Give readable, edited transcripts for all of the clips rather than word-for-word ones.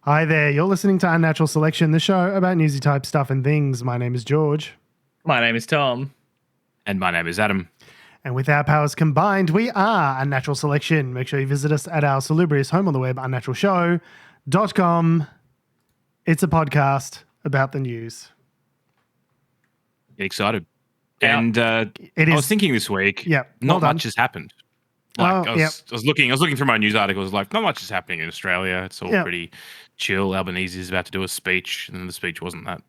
Hi there, you're listening to Unnatural Selection, the show about newsy type stuff and things. My name is George. My name is Tom. And my name is Adam. And with our powers combined, we are Unnatural Selection. Make sure you visit us at our salubrious home on the web, unnaturalshow.com. It's a podcast about the news. Get excited. Yeah. And I was thinking this week, not much has happened. Like I was looking through my news articles, like not much is happening in Australia. It's all pretty chill. Albanese is about to do a speech, and the speech wasn't that,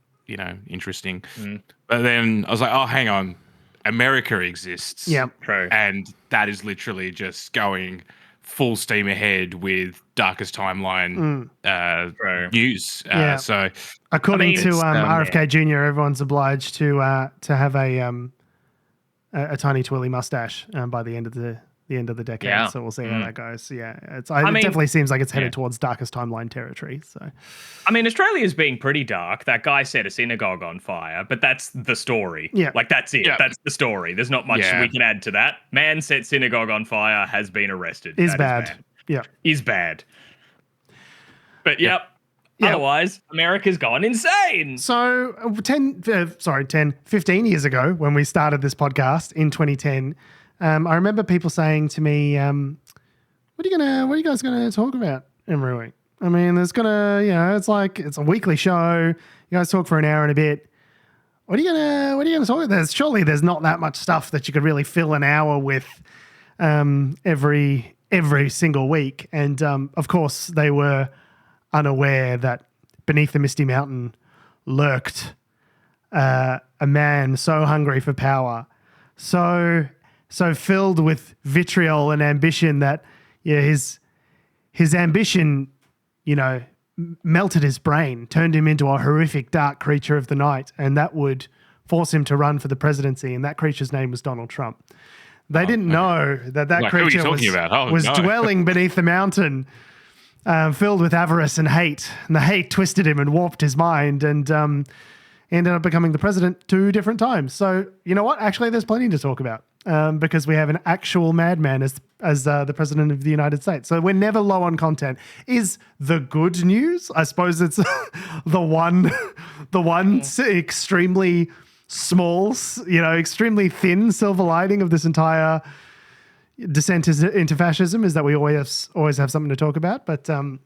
interesting. But then I was like, oh, hang on. America exists. Yeah. True. And that is literally just going full steam ahead with darkest timeline news. So according to RFK Jr., everyone's obliged to have a tiny twirly mustache by the end of the decade. Yeah. So we'll see how that goes. Yeah, it definitely seems like it's headed towards darkest timeline territory. So, I mean, Australia's being pretty dark. That guy set a synagogue on fire, but that's the story. Yeah, like that's it. Yeah. That's the story. There's not much we can add to that. Man set synagogue on fire, has been arrested. Is bad. Yeah, is bad. But otherwise, America's gone insane. So 15 years ago when we started this podcast in 2010. I remember people saying to me, what are you guys gonna talk about every week? I mean, it's a weekly show. You guys talk for an hour and a bit. What are you gonna talk about? Surely there's not that much stuff that you could really fill an hour with every single week. And of course they were unaware that beneath the misty mountain lurked a man so hungry for power, so filled with vitriol and ambition that his ambition, melted his brain, turned him into a horrific dark creature of the night, and that would force him to run for the presidency. And that creature's name was Donald Trump. They didn't know that creature was dwelling beneath the mountain, filled with avarice and hate. And the hate twisted him and warped his mind, and ended up becoming the president 2 different times. So you know what? Actually, there's plenty to talk about. Because we have an actual madman as the president of the United States. So we're never low on content. Is the good news? I suppose it's the one extremely small, extremely thin silver lining of this entire descent into fascism is that we always have something to talk about. But go on.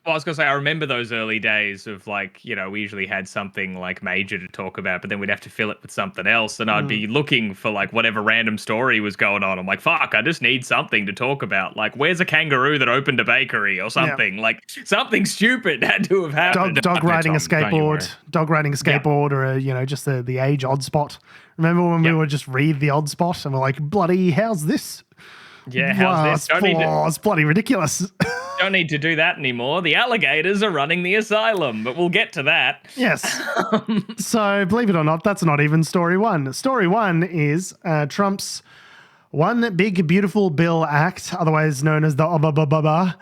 Well, I was going to say, I remember those early days of we usually had something like major to talk about, but then we'd have to fill it with something else. And I'd be looking for whatever random story was going on. I'm like, fuck, I just need something to talk about. Like, where's a kangaroo that opened a bakery or something? Like, something stupid had to have happened. Dog riding a skateboard, or, just the age odd spot. Remember when we would just read the odd spot and we're like, bloody, how's this? Yeah, how's this? It's bloody ridiculous. Don't need to do that anymore. The alligators are running the asylum, but we'll get to that. Yes. So, believe it or not, that's not even story one. Story one is Trump's One Big Beautiful Bill Act, otherwise known as the OBBBA,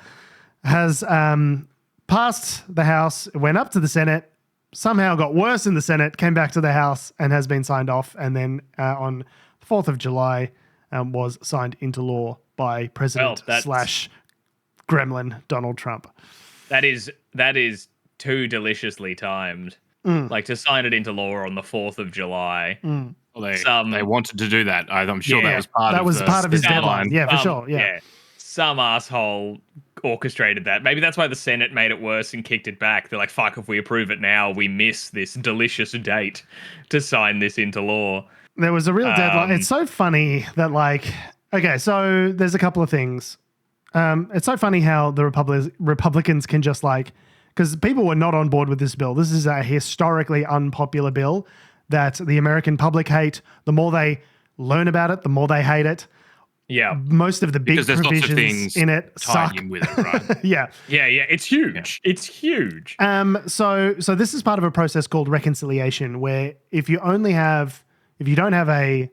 has passed the House, went up to the Senate, somehow got worse in the Senate, came back to the House, and has been signed off. And then on the 4th of July, was signed into law by President Gremlin Donald Trump. That is too deliciously timed. Like to sign it into law on the 4th of July. Well, they wanted to do that. I'm sure that was part of his deadline. Yeah, for sure. Yeah. Some asshole orchestrated that. Maybe that's why the Senate made it worse and kicked it back. They're like, fuck, if we approve it now, we miss this delicious date to sign this into law. There was a real deadline. It's so funny that so there's a couple of things. It's so funny how the Republicans can just because people were not on board with this bill. This is a historically unpopular bill that the American public hate. The more they learn about it, the more they hate it. Yeah. Most of the big provisions in it suck. In with it, right? Yeah. It's huge. Yeah. It's huge. So this is part of a process called reconciliation, where if you don't have a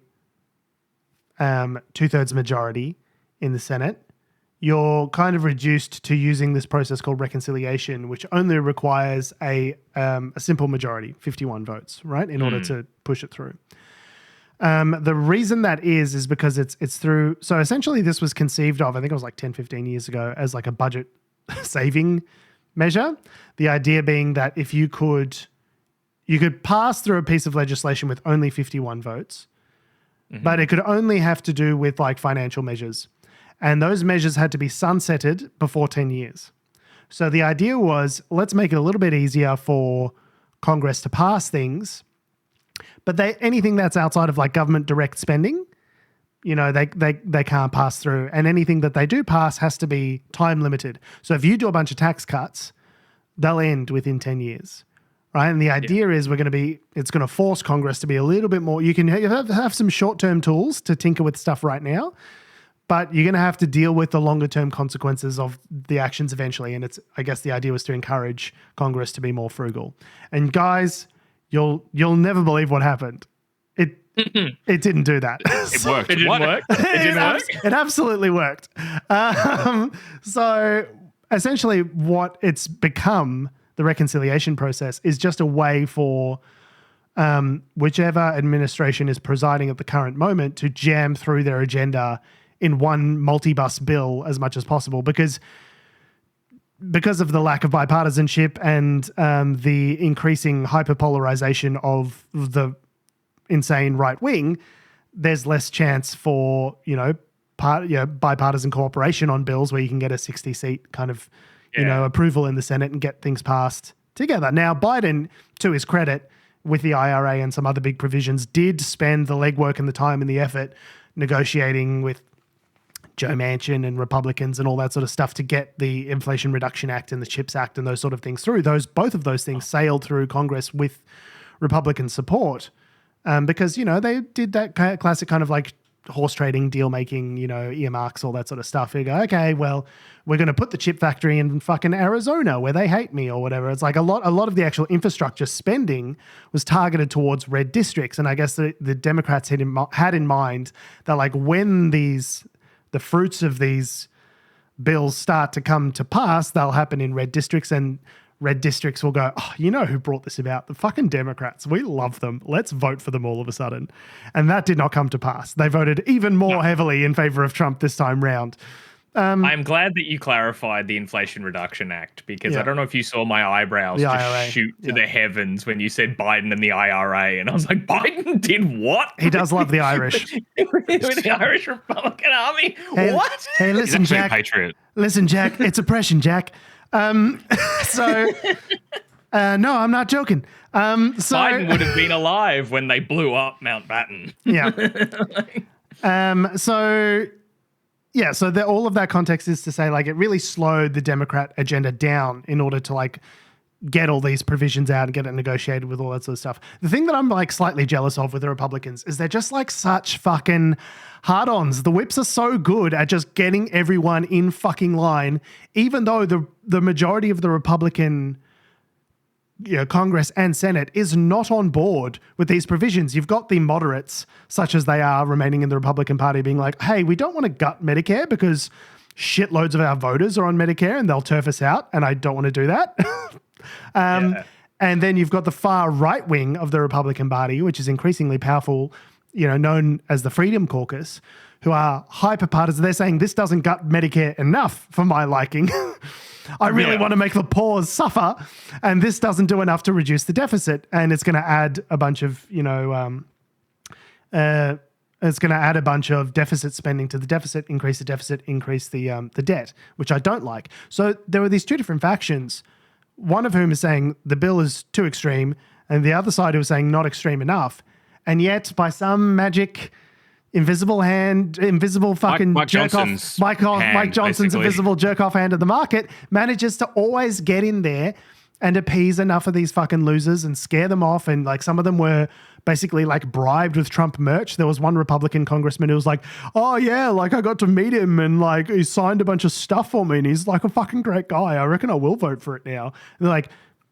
2/3 majority in the Senate, you're kind of reduced to using this process called reconciliation, which only requires a simple majority, 51 votes, right, in order to push it through. The reason that is because it's through, so essentially this was conceived of, I think it was like 10, 15 years ago, as like a budget saving measure. The idea being that if you could pass through a piece of legislation with only 51 votes, but it could only have to do with like financial measures. And those measures had to be sunsetted before 10 years. So the idea was, let's make it a little bit easier for Congress to pass things, but anything that's outside of like government direct spending, they can't pass through. And anything that they do pass has to be time limited. So if you do a bunch of tax cuts, they'll end within 10 years. Right. And the idea is it's going to force Congress to be a little bit more. You can have some short-term tools to tinker with stuff right now, but you're going to have to deal with the longer-term consequences of the actions eventually. And I guess the idea was to encourage Congress to be more frugal. And guys, you'll never believe what happened. It didn't do that. It worked. It didn't work. It didn't work. It absolutely worked. So essentially what it's become, the reconciliation process, is just a way for whichever administration is presiding at the current moment to jam through their agenda in one multi-bus bill as much as possible, because of the lack of bipartisanship and the increasing hyperpolarization of the insane right wing, there's less chance for bipartisan cooperation on bills where you can get a 60-seat kind of approval in the Senate and get things passed together. Now, Biden, to his credit, with the IRA and some other big provisions, did spend the legwork and the time and the effort negotiating with Joe Manchin and Republicans and all that sort of stuff to get the Inflation Reduction Act and the CHIPS Act and those sort of things through. Both of those things sailed through Congress with Republican support because, they did that classic kind of like horse trading, deal making, earmarks, all that sort of stuff. You go, okay, well, we're going to put the chip factory in fucking Arizona where they hate me or whatever. It's like a lot of the actual infrastructure spending was targeted towards red districts. And I guess the Democrats had in mind that like when the fruits of these bills start to come to pass, they'll happen in red districts, and red districts will go, oh, you know who brought this about? The fucking Democrats. We love them. Let's vote for them all of a sudden. And that did not come to pass. They voted even more heavily in favor of Trump this time round. I'm glad that you clarified the Inflation Reduction Act, because I don't know if you saw my eyebrows just shoot to the heavens when you said Biden and the IRA. And I was like, Biden did what? He does love the Irish. With the Irish Republican Army? Hey, what? Hey, listen, He's Jack. a patriot. Listen, Jack, it's oppression, Jack. No, I'm not joking. Biden would have been alive when they blew up Mountbatten. Yeah. So all of that context is to say, like, it really slowed the Democrat agenda down in order to, like, get all these provisions out and get it negotiated with all that sort of stuff. The thing that I'm, like, slightly jealous of with the Republicans is they're just, like, such fucking hard-ons. The whips are so good at just getting everyone in fucking line, even though the majority of the Republican Congress and Senate is not on board with these provisions. You've got the moderates, such as they are remaining in the Republican Party, being like, hey, we don't want to gut Medicare because shitloads of our voters are on Medicare and they'll turf us out, and I don't want to do that. And then you've got the far right wing of the Republican Party, which is increasingly powerful, known as the Freedom Caucus, who are hyper-partisan. They're saying this doesn't gut Medicare enough for my liking. I really want to make the poor suffer, and this doesn't do enough to reduce the deficit. And it's going to add a bunch of, deficit spending to the deficit, increase the debt, which I don't like. So there were these two different factions, one of whom is saying the bill is too extreme, and the other side who is saying not extreme enough. And yet, by some magic invisible fucking Mike jerk Johnson's off, Mike Johnson's basically. invisible jerk off hand of the market manages to always get in there and appease enough of these fucking losers and scare them off. And like some of them were basically like bribed with Trump merch. There was one Republican congressman who was like, oh yeah, like I got to meet him and like he signed a bunch of stuff for me and he's like a fucking great guy. I reckon I will vote for it now. And they're like,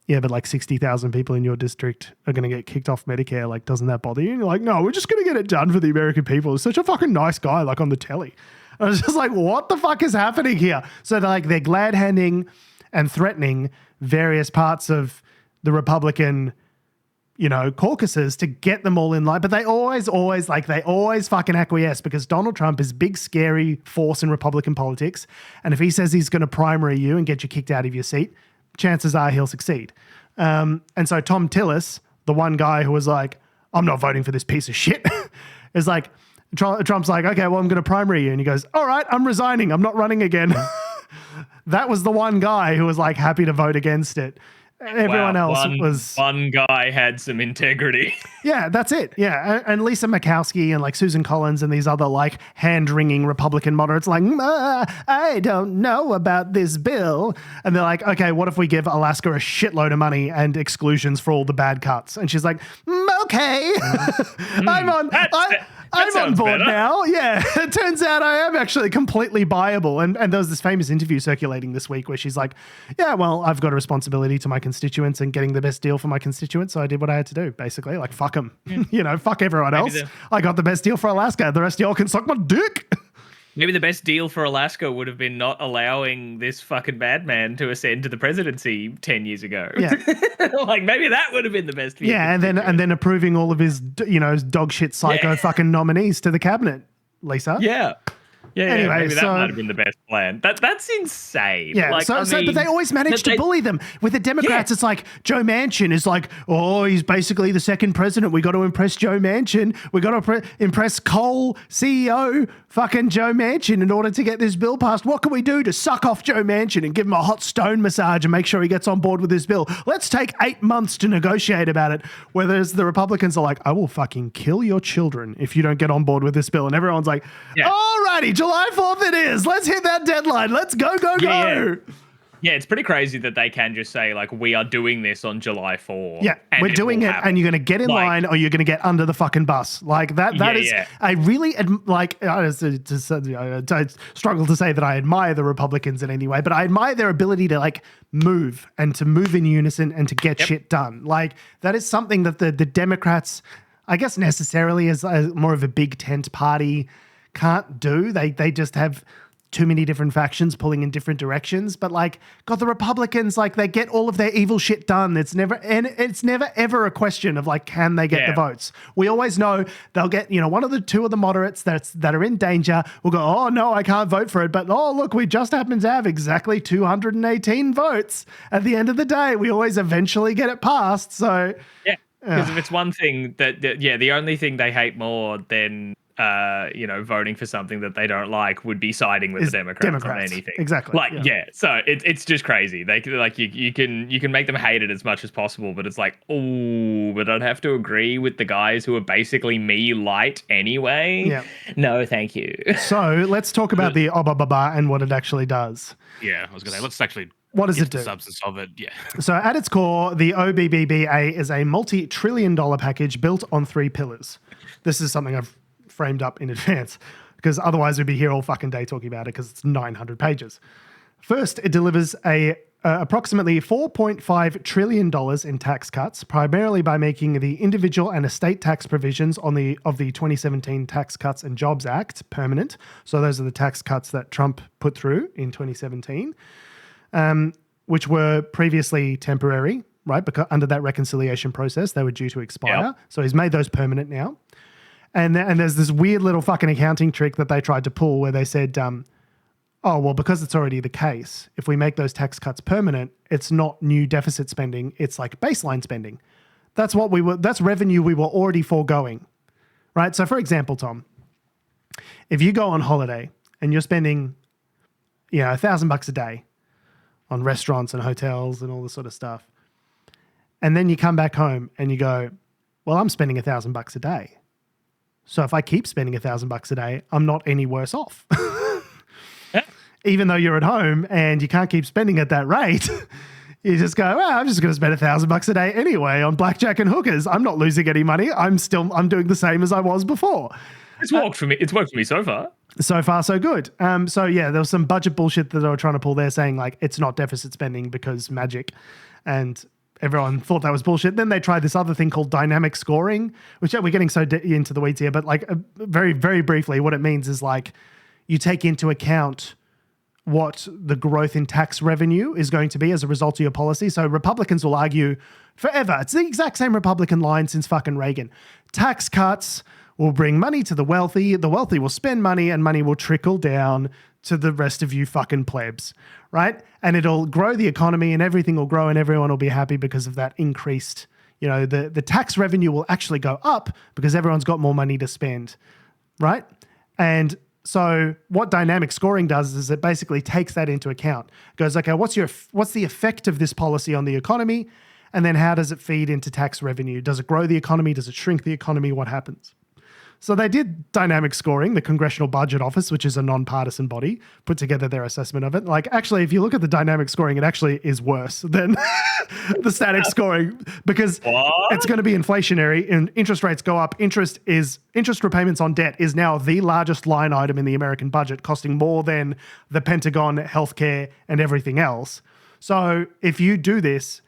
yeah, but like 60,000 people in your district are going to get kicked off Medicare. Like, doesn't that bother you? And you're like, no, we're just going to get it done for the American people. He's such a fucking nice guy, like on the telly. I was just like, what the fuck is happening here? So they're glad handing and threatening various parts of the Republican caucuses to get them all in line. But they always fucking acquiesce because Donald Trump is big, scary force in Republican politics. And if he says he's going to primary you and get you kicked out of your seat, chances are he'll succeed. And so Tom Tillis, the one guy who was like, I'm not voting for this piece of shit, is like, Trump's like, okay, well, I'm going to primary you. And he goes, all right, I'm resigning. I'm not running again. That was the one guy who was like happy to vote against it. Everyone else was... One guy had some integrity. Yeah, that's it. Yeah. And Lisa Murkowski and like Susan Collins and these other like hand-wringing Republican moderates like, I don't know about this bill. And they're like, okay, what if we give Alaska a shitload of money and exclusions for all the bad cuts? And she's like, okay. I'm on board now. Yeah. It turns out I am actually completely buyable. And there was this famous interview circulating this week where she's like, yeah, well, I've got a responsibility to my constituents and getting the best deal for my constituents. So I did what I had to do, basically. Like, fuck them. Yeah. Fuck everyone else. I got the best deal for Alaska. The rest of y'all can suck my dick. Maybe the best deal for Alaska would have been not allowing this fucking madman to ascend to the presidency 10 years ago. Yeah. Like maybe that would have been the best. Yeah, and then approving all of his, dog shit psycho fucking nominees to the cabinet, Lisa. Yeah. Yeah, anyway, maybe that might have been the best plan. That's insane. Yeah, but they always manage to bully them. With the Democrats, it's like Joe Manchin is like, oh, he's basically the second president. We got to impress Joe Manchin. We got to impress coal CEO fucking Joe Manchin in order to get this bill passed. What can we do to suck off Joe Manchin and give him a hot stone massage and make sure he gets on board with this bill? Let's take 8 months to negotiate about it. Whereas the Republicans are like, I will fucking kill your children if you don't get on board with this bill. And everyone's like, alrighty, July 4th it is. Let's hit that deadline. Let's go. Yeah, it's pretty crazy that they can just say, like, we are doing this on July 4. Yeah, we're doing it, and you're going to get in line or you're going to get under the fucking bus. Like, that is, I really, I struggle to say that I admire the Republicans in any way, but I admire their ability to, like, move and to move in unison and to get shit done. Like, that is something that the Democrats, I guess necessarily as more of a big tent party, can't do. They just have too many different factions pulling in different directions. But like, God, the Republicans, like they get all of their evil shit done. It's never ever a question of like, can they get the votes? We always know they'll get, one of the two of the moderates that are in danger will go, oh no, I can't vote for it. But oh, look, we just happen to have exactly 218 votes. At the end of the day, we always eventually get it passed. So yeah, because if it's one thing the only thing they hate more than voting for something that they don't like would be siding with the Democrats on anything. Exactly. So it's just crazy. They like you can make them hate it as much as possible, but it's like, oh, but I'd have to agree with the guys who are basically me light anyway. Yeah. No, thank you. So let's talk about the OBBBA and what it actually does. Yeah, I was gonna say let's actually. What does it do? The substance of it, yeah. So at its core, the OBBBA is a multi-trillion-dollar package built on 3 pillars. This is something I've framed up in advance because otherwise we'd be here all fucking day talking about it because it's 900 pages. First, it delivers approximately $4.5 trillion in tax cuts, primarily by making the individual and estate tax provisions of the 2017 Tax Cuts and Jobs Act permanent. So those are the tax cuts that Trump put through in 2017, which were previously temporary, right? Because under that reconciliation process, they were due to expire. Yep. So he's made those permanent now. And there's this weird little fucking accounting trick that they tried to pull where they said, oh, well, because it's already the case, if we make those tax cuts permanent, it's not new deficit spending, it's like baseline spending. That's revenue we were already foregoing, right? So for example, Tom, if you go on holiday and you're spending, $1,000 a day on restaurants and hotels and all this sort of stuff, and then you come back home and you go, well, I'm spending $1,000 a day. So if I keep spending $1,000 a day, I'm not any worse off. Even though you're at home and you can't keep spending at that rate, you just go, well, I'm just going to spend $1,000 a day anyway on blackjack and hookers. I'm not losing any money. I'm doing the same as I was before. It's worked for me. It's worked for me so far. So far, so good. There was some budget bullshit that they were trying to pull there saying like, it's not deficit spending because magic. And everyone thought that was bullshit. Then they tried this other thing called dynamic scoring, which we're getting so into the weeds here, but like very, very briefly, what it means is like you take into account what the growth in tax revenue is going to be as a result of your policy. So Republicans will argue forever. It's the exact same Republican line since fucking Reagan. Tax cuts will bring money to the wealthy will spend money, and money will trickle down to the rest of you fucking plebs, right? And it'll grow the economy and everything will grow and everyone will be happy because of that increased, the tax revenue will actually go up because everyone's got more money to spend, right? And so what dynamic scoring does is it basically takes that into account. It goes, okay, what's the effect of this policy on the economy? And then how does it feed into tax revenue? Does it grow the economy? Does it shrink the economy? What happens? So they did dynamic scoring. The Congressional Budget Office, which is a nonpartisan body, put together their assessment of it. Like, actually, if you look at the dynamic scoring, it actually is worse than the static scoring because it's going to be inflationary and interest rates go up. Interest repayments on debt is now the largest line item in the American budget, costing more than the Pentagon, healthcare, and everything else. So if you do this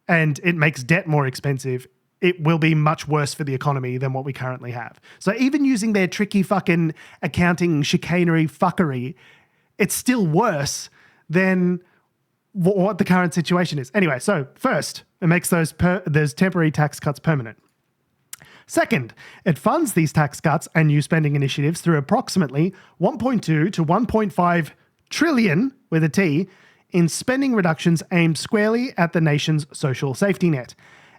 and it makes debt more expensive, it will be much worse for the economy than what we currently have. So even using their tricky fucking accounting chicanery fuckery, it's still worse than what the current situation is. Anyway, so first, it makes those temporary tax cuts permanent. Second, it funds these tax cuts and new spending initiatives through approximately 1.2 to 1.5 trillion, with a T, in spending reductions aimed squarely at the nation's social safety net,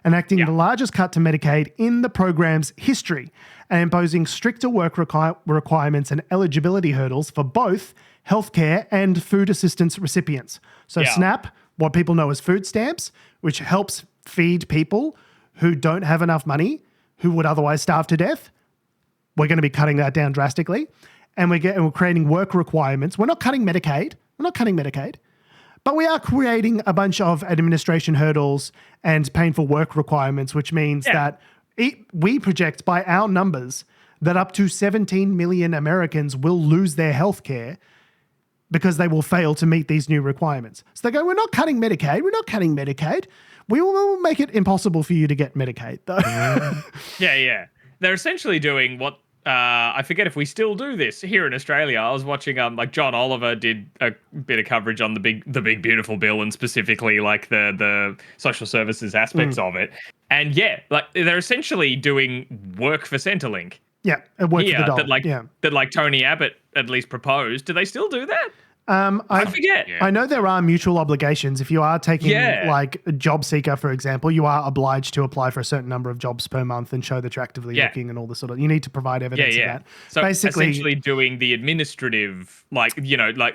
enacting the largest cut to Medicaid in the program's history and imposing stricter work requirements and eligibility hurdles for both healthcare and food assistance recipients. So SNAP, what people know as food stamps, which helps feed people who don't have enough money, who would otherwise starve to death. We're going to be cutting that down drastically. And we're creating work requirements. We're not cutting Medicaid. But we are creating a bunch of administration hurdles and painful work requirements, which means that we project by our numbers that up to 17 million Americans will lose their health care because they will fail to meet these new requirements. So they go, we're not cutting Medicaid. We will make it impossible for you to get Medicaid, though. Yeah. They're essentially doing what I forget if we still do this here in Australia. I was watching like John Oliver did a bit of coverage on the big beautiful bill, and specifically like the social services aspects of it. And like they're essentially doing work for Centrelink. Yeah, work for the dole. That like Tony Abbott at least proposed. Do they still do that? I forget. Yeah. I know there are mutual obligations. If you are taking like a job seeker, for example, you are obliged to apply for a certain number of jobs per month and show that you're actively looking and all this sort of. You need to provide evidence of that. So basically, essentially doing the administrative, like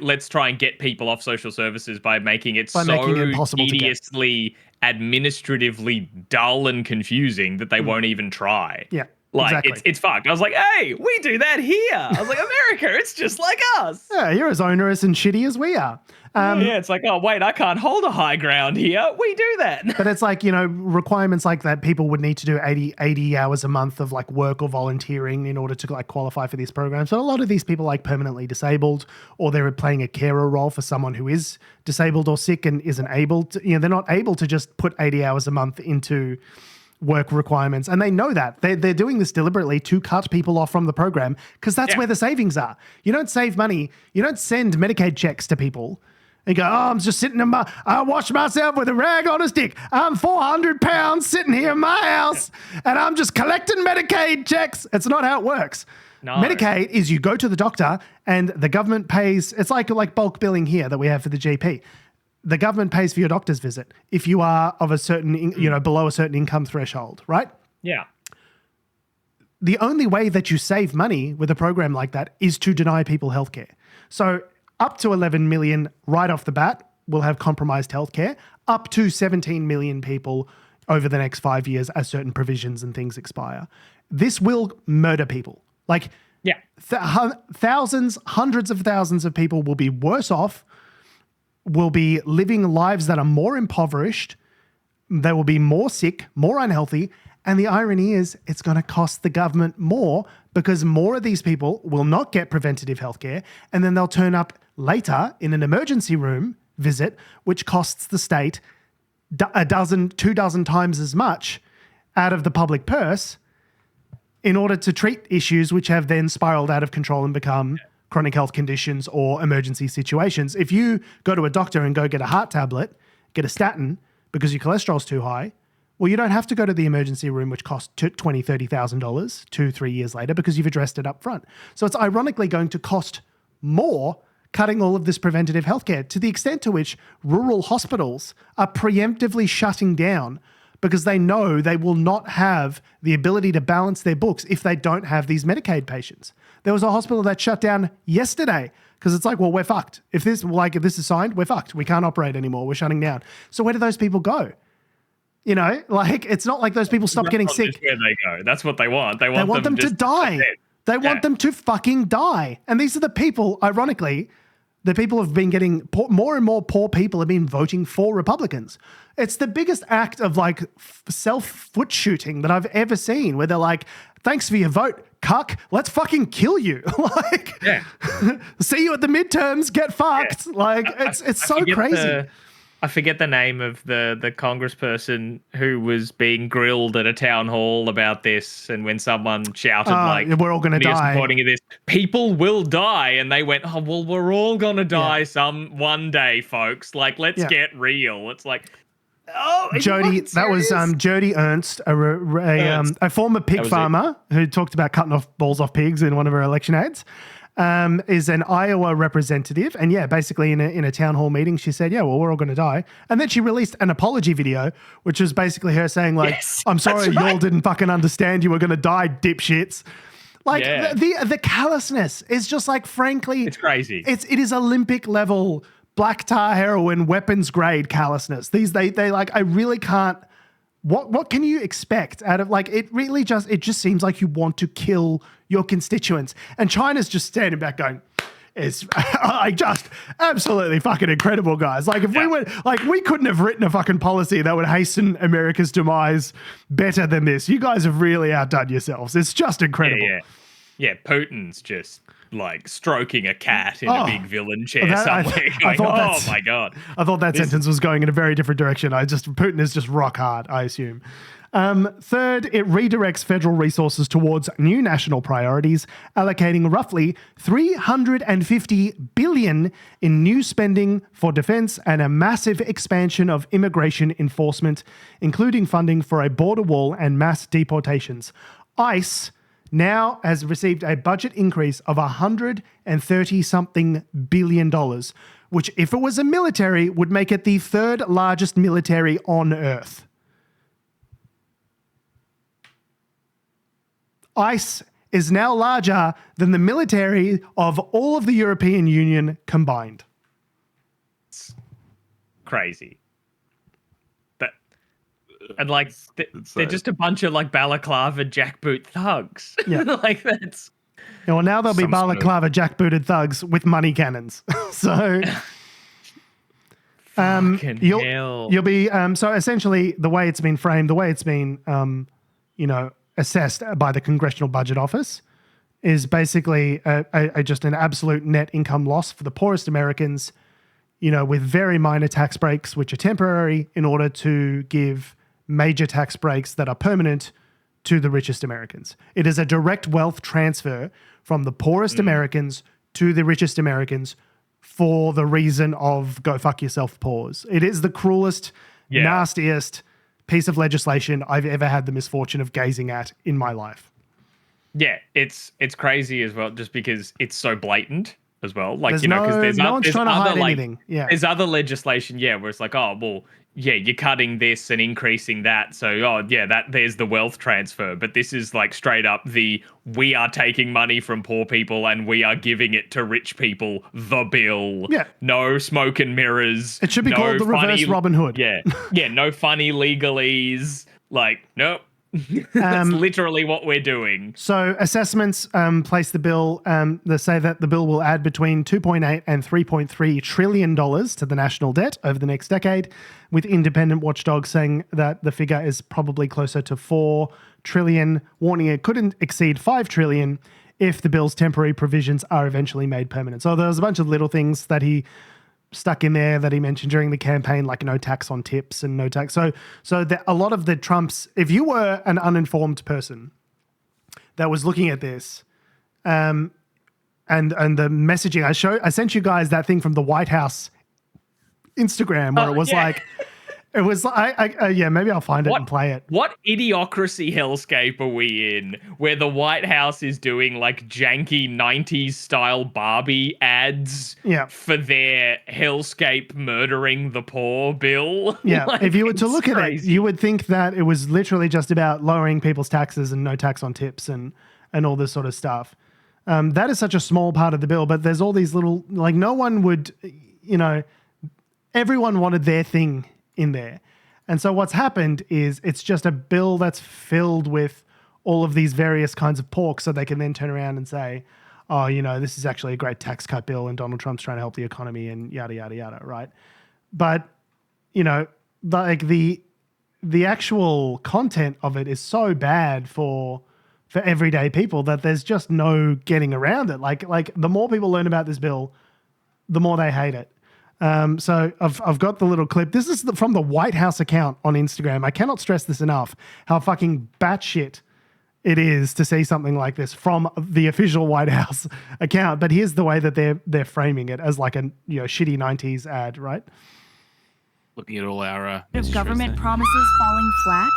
let's try and get people off social services by making it impossible tediously, administratively dull and confusing that they won't even try. Yeah. Like, exactly. it's fucked. I was like, hey, we do that here. I was like, America, it's just like us. Yeah, you're as onerous and shitty as we are. It's like, oh, wait, I can't hold a high ground here. We do that. But it's like, requirements like that, people would need to do 80 hours a month of like work or volunteering in order to like qualify for these programs. So a lot of these people like permanently disabled, or they're playing a carer role for someone who is disabled or sick and isn't able to, they're not able to just put 80 hours a month into work requirements, and they know that they're doing this deliberately to cut people off from the program because that's where the savings are. You don't save money. You don't send Medicaid checks to people and go, oh, I'm just sitting I wash myself with a rag on a stick. I'm 400 pounds sitting here in my house and I'm just collecting Medicaid checks. It's not how it works. No. Medicaid is you go to the doctor and the government pays. It's like bulk billing here that we have for the GP. The government pays for your doctor's visit if you are of a certain, below a certain income threshold, right? Yeah. The only way that you save money with a program like that is to deny people healthcare. So up to 11 million right off the bat will have compromised healthcare. Up to 17 million people over the next 5 years as certain provisions and things expire. This will murder people. Like, thousands, hundreds of thousands of people will be worse off, will be living lives that are more impoverished. They will be more sick, more unhealthy. And the irony is it's going to cost the government more because more of these people will not get preventative healthcare. And then they'll turn up later in an emergency room visit, which costs the state 2 times as much out of the public purse in order to treat issues which have then spiraled out of control and become chronic health conditions or emergency situations. If you go to a doctor and go get a heart tablet, get a statin because your cholesterol's too high, well, you don't have to go to the emergency room, which costs $20,000, $30,000 2-3 years later because you've addressed it up front. So it's ironically going to cost more cutting all of this preventative healthcare, to the extent to which rural hospitals are preemptively shutting down because they know they will not have the ability to balance their books if they don't have these Medicaid patients. There was a hospital that shut down yesterday because it's like, well, we're fucked. If this is signed, we're fucked. We can't operate anymore. We're shutting down. So where do those people go? You know, like, it's not like those people stop getting sick. Where they go. That's what they want. They want them to die. They want them to fucking die. And these are the people, ironically, the people have been getting more and more poor people have been voting for Republicans. It's the biggest act of like self-foot shooting that I've ever seen, where they're like, thanks for your vote, cuck. Let's fucking kill you. Like, see you at the midterms, get fucked. Yeah. Like, it's so crazy. I forget the name of the congressperson who was being grilled at a town hall about this, and when someone shouted we're all going to die, supporting this, people will die, and they went, oh well, we're all going to die one day, folks. Like, let's get real. It's like, oh, Jody, that was Jody Ernst, a former pig farmer who talked about cutting off balls off pigs in one of her election ads. Is an Iowa representative. And basically in a town hall meeting, she said, well, we're all going to die. And then she released an apology video, which was basically her saying like, I'm sorry, y'all didn't fucking understand you were going to die, dipshits. Like the callousness is just like, frankly, it's crazy. It is Olympic level black tar heroin weapons grade callousness. They like, I really can't. What can you expect out of, like, it just seems like you want to kill your constituents. And China's just standing back going, it's like just absolutely fucking incredible, guys. Like, if we were, like, we couldn't have written a fucking policy that would hasten America's demise better than this. You guys have really outdone yourselves. It's just incredible. Yeah, Putin's just like stroking a cat in a big villain chair somewhere. My God. I thought that sentence was going in a very different direction. Putin is just rock hard, I assume. Third, it redirects federal resources towards new national priorities, allocating roughly $350 billion in new spending for defense and a massive expansion of immigration enforcement, including funding for a border wall and mass deportations. ICE now has received a budget increase of $130-something billion, which, if it was a military, would make it the third largest military on Earth. ICE is now larger than the military of all of the European Union combined. It's crazy. And like they're just a bunch of like balaclava jackboot thugs. Yeah, like that's. Yeah, well, now there'll be balaclava jackbooted thugs with money cannons. So, you'll be so essentially the way it's been framed, the way it's been assessed by the Congressional Budget Office is basically just an absolute net income loss for the poorest Americans. With very minor tax breaks, which are temporary, in order to give major tax breaks that are permanent to the richest Americans. It is a direct wealth transfer from the poorest Americans to the richest Americans for the reason of go fuck yourself pause. It is the cruelest, nastiest piece of legislation I've ever had the misfortune of gazing at in my life. Yeah, it's crazy as well, just because it's so blatant as well. Like, because no one's trying to hide anything. Yeah, there's other legislation, where it's like, oh well, you're cutting this and increasing that, so there's the wealth transfer. But this is like straight up we are taking money from poor people and we are giving it to rich people. The bill. Yeah. No smoke and mirrors. It should be called the reverse Robin Hood. Yeah. No funny legalese. Like, nope. That's literally what we're doing. So assessments place the bill, they say that the bill will add between $2.8 and $3.3 trillion to the national debt over the next decade, with independent watchdogs saying that the figure is probably closer to $4 trillion, warning it couldn't exceed $5 trillion if the bill's temporary provisions are eventually made permanent. So there was a bunch of little things that he stuck in there that he mentioned during the campaign, like no tax on tips and no tax. So a lot of the Trumps, if you were an uninformed person that was looking at this, and the messaging. I sent you guys that thing from the White House Instagram where it was like, it was yeah, maybe I'll find it and play it. What idiocracy hellscape are we in where the White House is doing like janky 90s style Barbie ads for their hellscape murdering the poor bill? Yeah, like, if you were to look at it, you would think that it was literally just about lowering people's taxes and no tax on tips and all this sort of stuff. That is such a small part of the bill, but there's all these little, like no one would, everyone wanted their thing in there. And so what's happened is it's just a bill that's filled with all of these various kinds of pork so they can then turn around and say, oh, this is actually a great tax cut bill and Donald Trump's trying to help the economy and yada, yada, yada, right? But, like the actual content of it is so bad for everyday people that there's just no getting around it. Like the more people learn about this bill, the more they hate it. So I've got the little clip. This is from the White House account on Instagram. I cannot stress this enough, how fucking batshit it is to see something like this from the official White House account. But here's the way that they're framing it as like a shitty 90s ad, right? Looking at all our government promises falling flat.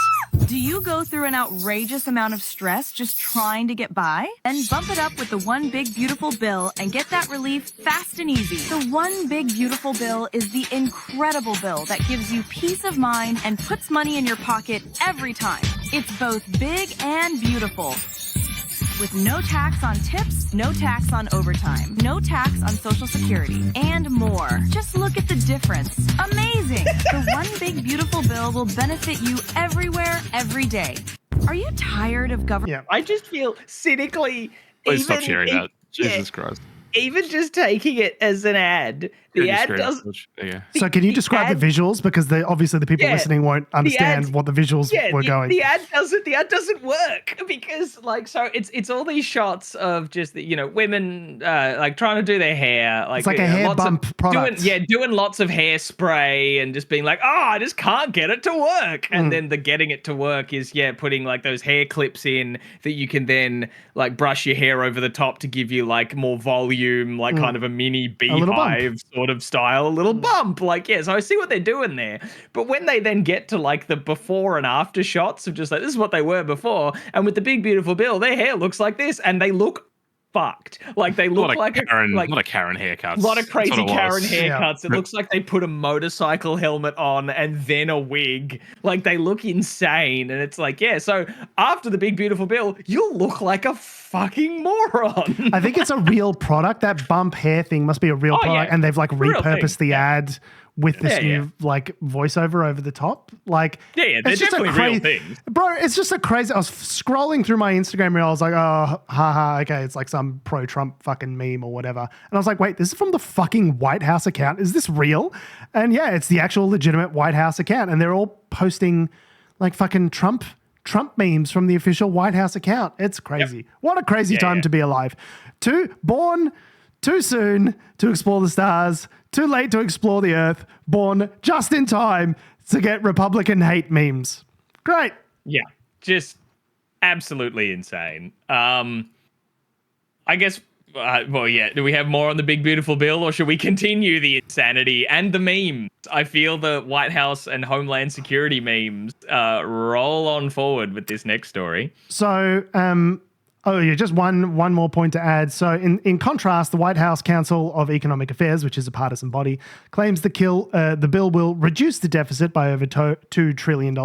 Do you go through an outrageous amount of stress just trying to get by? Then bump it up with the One Big Beautiful Bill and get that relief fast and easy. The One Big Beautiful Bill is the incredible bill that gives you peace of mind and puts money in your pocket every time. It's both big and beautiful. With no tax on tips, no tax on overtime, no tax on Social Security, and more. Just look at the difference. Amazing! The One Big Beautiful Bill will benefit you everywhere, every day. Are you tired of government? Yeah. I just feel cynically... Please stop sharing that. Jesus Christ. Even just taking it as an ad, the ad doesn't... So can you describe the visuals? Because obviously the people listening won't understand what the visuals were going. The ad doesn't work because so it's all these shots of just women like trying to do their hair. Like, it's like a hair bump product. Doing lots of hairspray and just being like, I just can't get it to work. And then the getting it to work is putting like those hair clips in that you can then like brush your hair over the top to give you like more volume, like kind of a mini beehive sort of style, a little bump. Like, so I see what they're doing there. But when they then get to like the before and after shots of just like, this is what they were before. And with the Big Beautiful Bill, their hair looks like this and they look fucked. Like they look like Karen, a lot of Karen haircuts. A lot of crazy Karen haircuts. It looks like they put a motorcycle helmet on and then a wig. Like they look insane. And it's like, so after the Big Beautiful Bill, you'll look like a fucking moron. I think it's a real product. That bump hair thing must be a real product. And they've like repurposed the ad with this new like voiceover over the top. Like, they're definitely real things. Bro, it's just a crazy. I was scrolling through my Instagram reel. I was like, oh, haha, okay, it's like some pro-Trump fucking meme or whatever. And I was like, wait, this is from the fucking White House account. Is this real? And it's the actual legitimate White House account. And they're all posting like fucking Trump memes from the official White House account. It's crazy. What a crazy time to be alive. Born too soon to explore the stars, too late to explore the earth, born just in time to get Republican hate memes. Great. Yeah, just absolutely insane. I guess, do we have more on the Big Beautiful Bill or should we continue the insanity and the memes? I feel the White House and Homeland Security memes roll on forward with this next story. So, just one more point to add. So in contrast, the White House Council of Economic Affairs, which is a partisan body, claims the bill will reduce the deficit by over $2 trillion,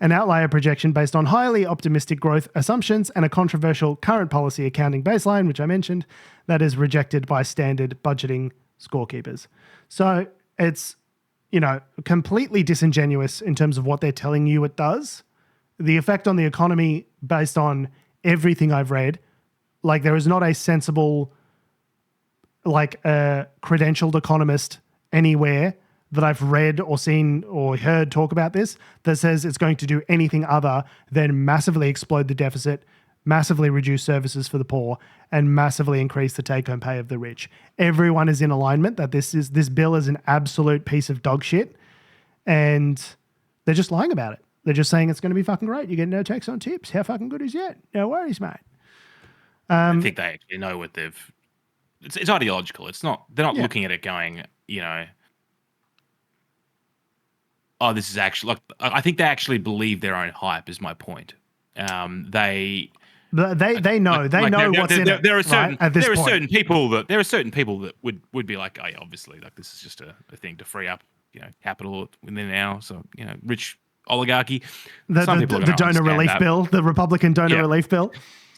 an outlier projection based on highly optimistic growth assumptions and a controversial current policy accounting baseline, which I mentioned, that is rejected by standard budgeting scorekeepers. So it's, completely disingenuous in terms of what they're telling you it does. The effect on the economy based on everything I've read, like there is not a sensible, like a credentialed economist anywhere that I've read or seen or heard talk about this that says it's going to do anything other than massively explode the deficit, massively reduce services for the poor, and massively increase the take-home pay of the rich. Everyone is in alignment that this bill is an absolute piece of dog shit, and they're just lying about it. They're just saying it's going to be fucking great. You get no tax on tips. How fucking good is that? No worries, mate. I think they actually know what they've it's ideological. It's not. They're not looking at it going, oh, this is actually like. I think they actually believe their own hype. Is my point. They know what's in it. There are certain right, there are certain people that would be like, oh, yeah, obviously, like this is just a thing to free up capital within now. So rich oligarchy. The donor relief bill, the Republican donor relief bill.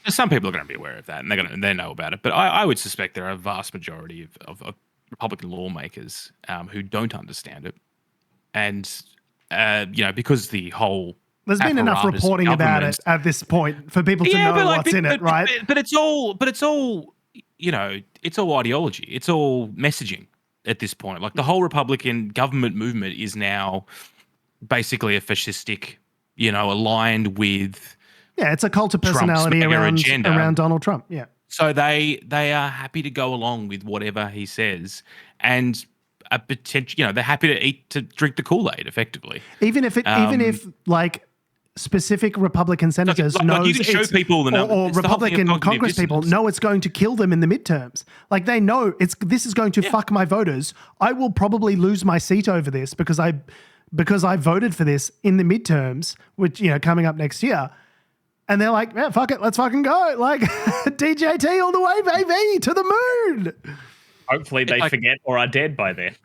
Some people are going to be aware of that, and they know about it. But I would suspect there are a vast majority of Republican lawmakers who don't understand it, and because the whole there's been enough reporting about it at this point for people to know what's in it, right? But it's all it's all ideology. It's all messaging at this point. Like the whole Republican government movement is now basically a fascistic, aligned with. Yeah, it's a cult of personality around Donald Trump. Yeah. So they are happy to go along with whatever he says, and a potential. They're happy to drink the Kool-Aid, effectively. Even if like specific Republican senators knows you can show people or Republican Congress people know it's going to kill them in the midterms. Like they know this is going to fuck my voters. I will probably lose my seat over this because I voted for this in the midterms, which coming up next year. And they're like, man, fuck it, let's fucking go. Like, DJT all the way, baby, to the moon. Hopefully they forget or are dead by then.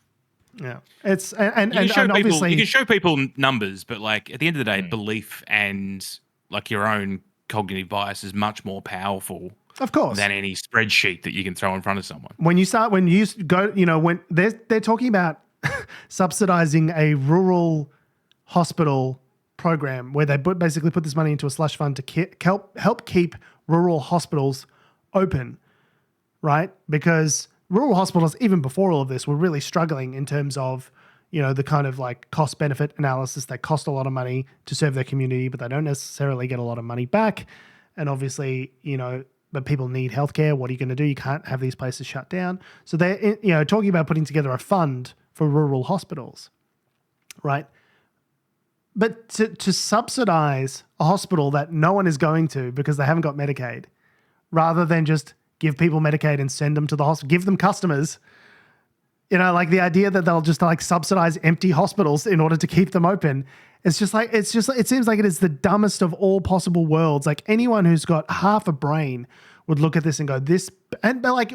Yeah. It's, and obviously... You can show people numbers, but, like, at the end of the day, belief and, like, your own cognitive bias is much more powerful. Of course. Than any spreadsheet that you can throw in front of someone. When you go, when they're talking about subsidizing a rural hospital program where they basically put this money into a slush fund to help keep rural hospitals open, right? Because rural hospitals, even before all of this, were really struggling in terms of, the kind of like cost benefit analysis. They cost a lot of money to serve their community, but they don't necessarily get a lot of money back. And obviously, but people need healthcare. What are you going to do? You can't have these places shut down. So they're, talking about putting together a fund for rural hospitals, right? But to subsidize a hospital that no one is going to because they haven't got Medicaid, rather than just give people Medicaid and send them to the hospital, give them customers, like the idea that they'll just like subsidize empty hospitals in order to keep them open. It seems like it is the dumbest of all possible worlds. Like anyone who's got half a brain would look at this and go,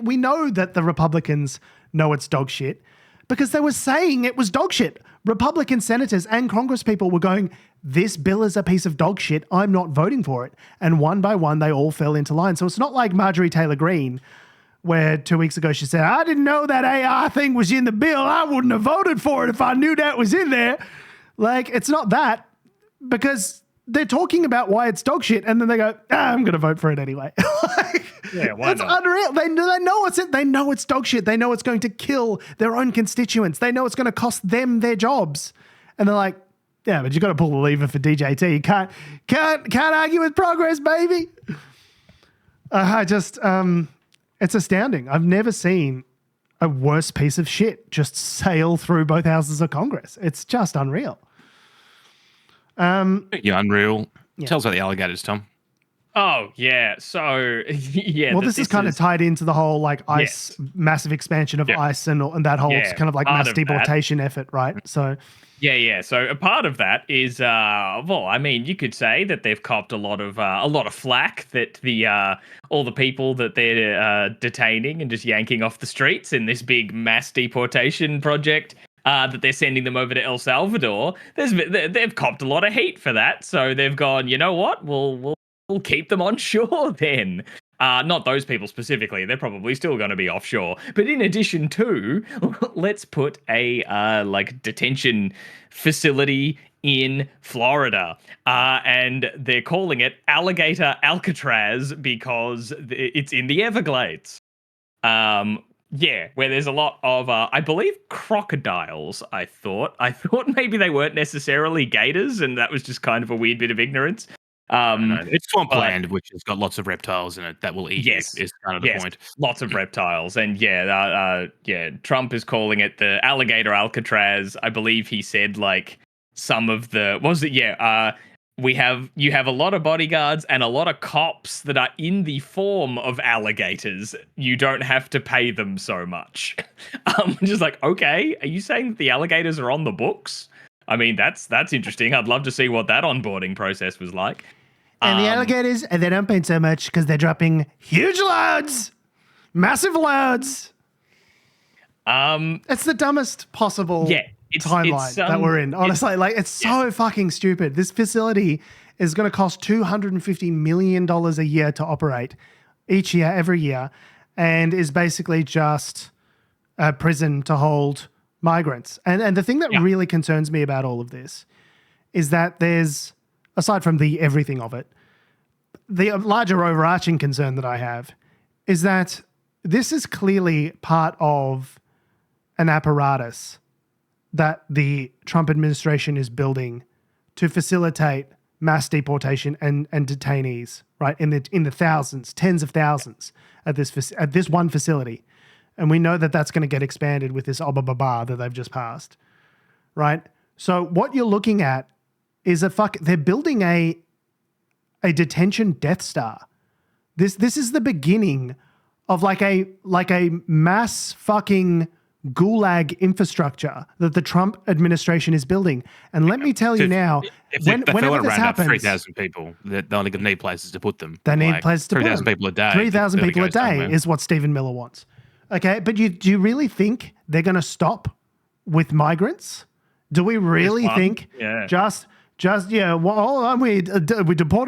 we know that the Republicans know it's dog shit because they were saying it was dog shit. Republican senators and Congress people were going, this bill is a piece of dog shit. I'm not voting for it. And one by one, they all fell into line. So it's not like Marjorie Taylor Greene, where 2 weeks ago she said, I didn't know that AR thing was in the bill. I wouldn't have voted for it if I knew that was in there. Like, it's not that, because they're talking about why it's dog shit, and then they go, I'm going to vote for it anyway. Why it's not? Unreal. They know they know it's dog shit. They know it's going to kill their own constituents. They know it's going to cost them their jobs. And they're like, yeah, but you got to pull the lever for DJT. You can't argue with progress, baby. It's astounding. I've never seen a worse piece of shit just sail through both houses of Congress. It's just unreal. Unreal. Yeah. Tell us about the alligators, Tom. Oh, yeah. So, yeah. Well, this is kind of tied into the whole like ICE, massive expansion of ICE and that whole kind of like mass deportation effort, right? So, yeah. So a part of that is, you could say that they've copped a lot of flack that all the people that they're detaining and just yanking off the streets in this big mass deportation project. That they're sending them over to El Salvador. They've copped a lot of heat for that. So they've gone, you know what? We'll keep them on shore then. Not those people specifically. They're probably still going to be offshore. But in addition to, let's put a detention facility in Florida. And they're calling it Alligator Alcatraz because it's in the Everglades. Yeah, where there's a lot of, I believe, crocodiles, I thought. I thought maybe they weren't necessarily gators, and that was just kind of a weird bit of ignorance. It's swampland, which has got lots of reptiles in it that will eat you, is kind of the point. Lots of reptiles. And Trump is calling it the Alligator Alcatraz. I believe he said, some of the, you have a lot of bodyguards and a lot of cops that are in the form of alligators. You don't have to pay them so much. Just like, okay, are you saying that the alligators are on the books? I mean, that's interesting. I'd love to see what that onboarding process was like. And the alligators, they don't pay so much because they're dropping huge loads, massive loads. It's the dumbest possible timeline that we're in. Honestly, it's so fucking stupid. This facility is going to cost $250 million a year to operate each year, every year, and is basically just a prison to hold migrants. And the thing that really concerns me about all of this is that there's, aside from the everything of it, the larger overarching concern that I have is that this is clearly part of an apparatus that the Trump administration is building to facilitate mass deportation and detainees, right? In the thousands, tens of thousands at this one facility. And we know that that's going to get expanded with this Obaba that they've just passed, right? So what you're looking at is they're building a detention Death Star. This is the beginning of like a mass fucking gulag infrastructure that the Trump administration is building. And let me tell you now, whenever this happens, 3,000 people, they're only going to need places to put them. They need places to put them. 3,000 people a day. 3,000 people a day is what Stephen Miller wants. Okay, but do you really think they're going to stop with migrants? Do we really think we deported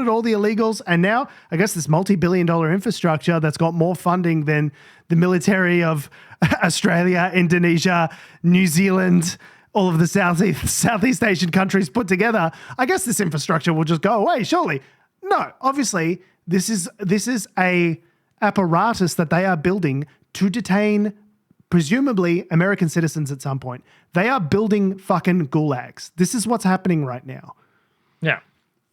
all the illegals, and now I guess this multi-billion-dollar infrastructure that's got more funding than the military of Australia, Indonesia, New Zealand, all of the Southeast Asian countries put together, I guess this infrastructure will just go away, surely. No, obviously, this is a apparatus that they are building to detain presumably American citizens at some point. They are building fucking gulags. This is what's happening right now. Yeah.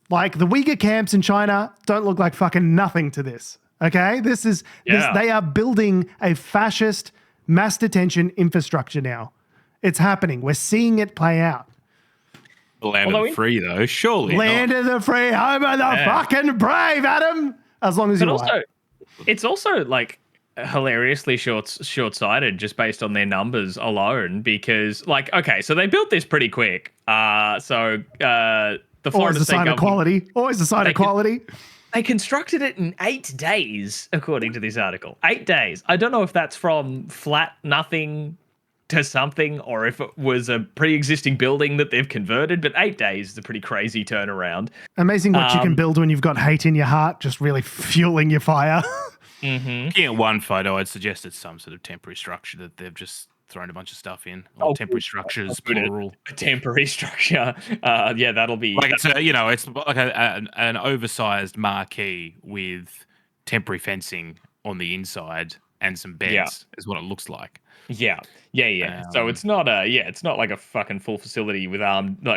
Like the Uyghur camps in China don't look like fucking nothing to this. Okay? They are building a fascist mass detention infrastructure now. It's happening. We're seeing it play out. The land of the free, though, surely. Land of the free, home of the fucking brave, Adam. As long as it's also like hilariously short-sighted just based on their numbers alone, because so they built this pretty quick. The Florida always a sign of quality. Always a sign of quality. They constructed it in 8 days, according to this article. 8 days. I don't know if that's from flat nothing to something or if it was a pre-existing building that they've converted, but 8 days is a pretty crazy turnaround. Amazing what you can build when you've got hate in your heart, just really fueling your fire. Mm-hmm. Looking at one photo, I'd suggest it's some sort of temporary structure that they've just thrown a bunch of stuff in. Temporary structures, plural. A temporary structure. That'll be like it's like an oversized marquee with temporary fencing on the inside and some beds is what it looks like. Yeah. So it's not like a fucking full facility with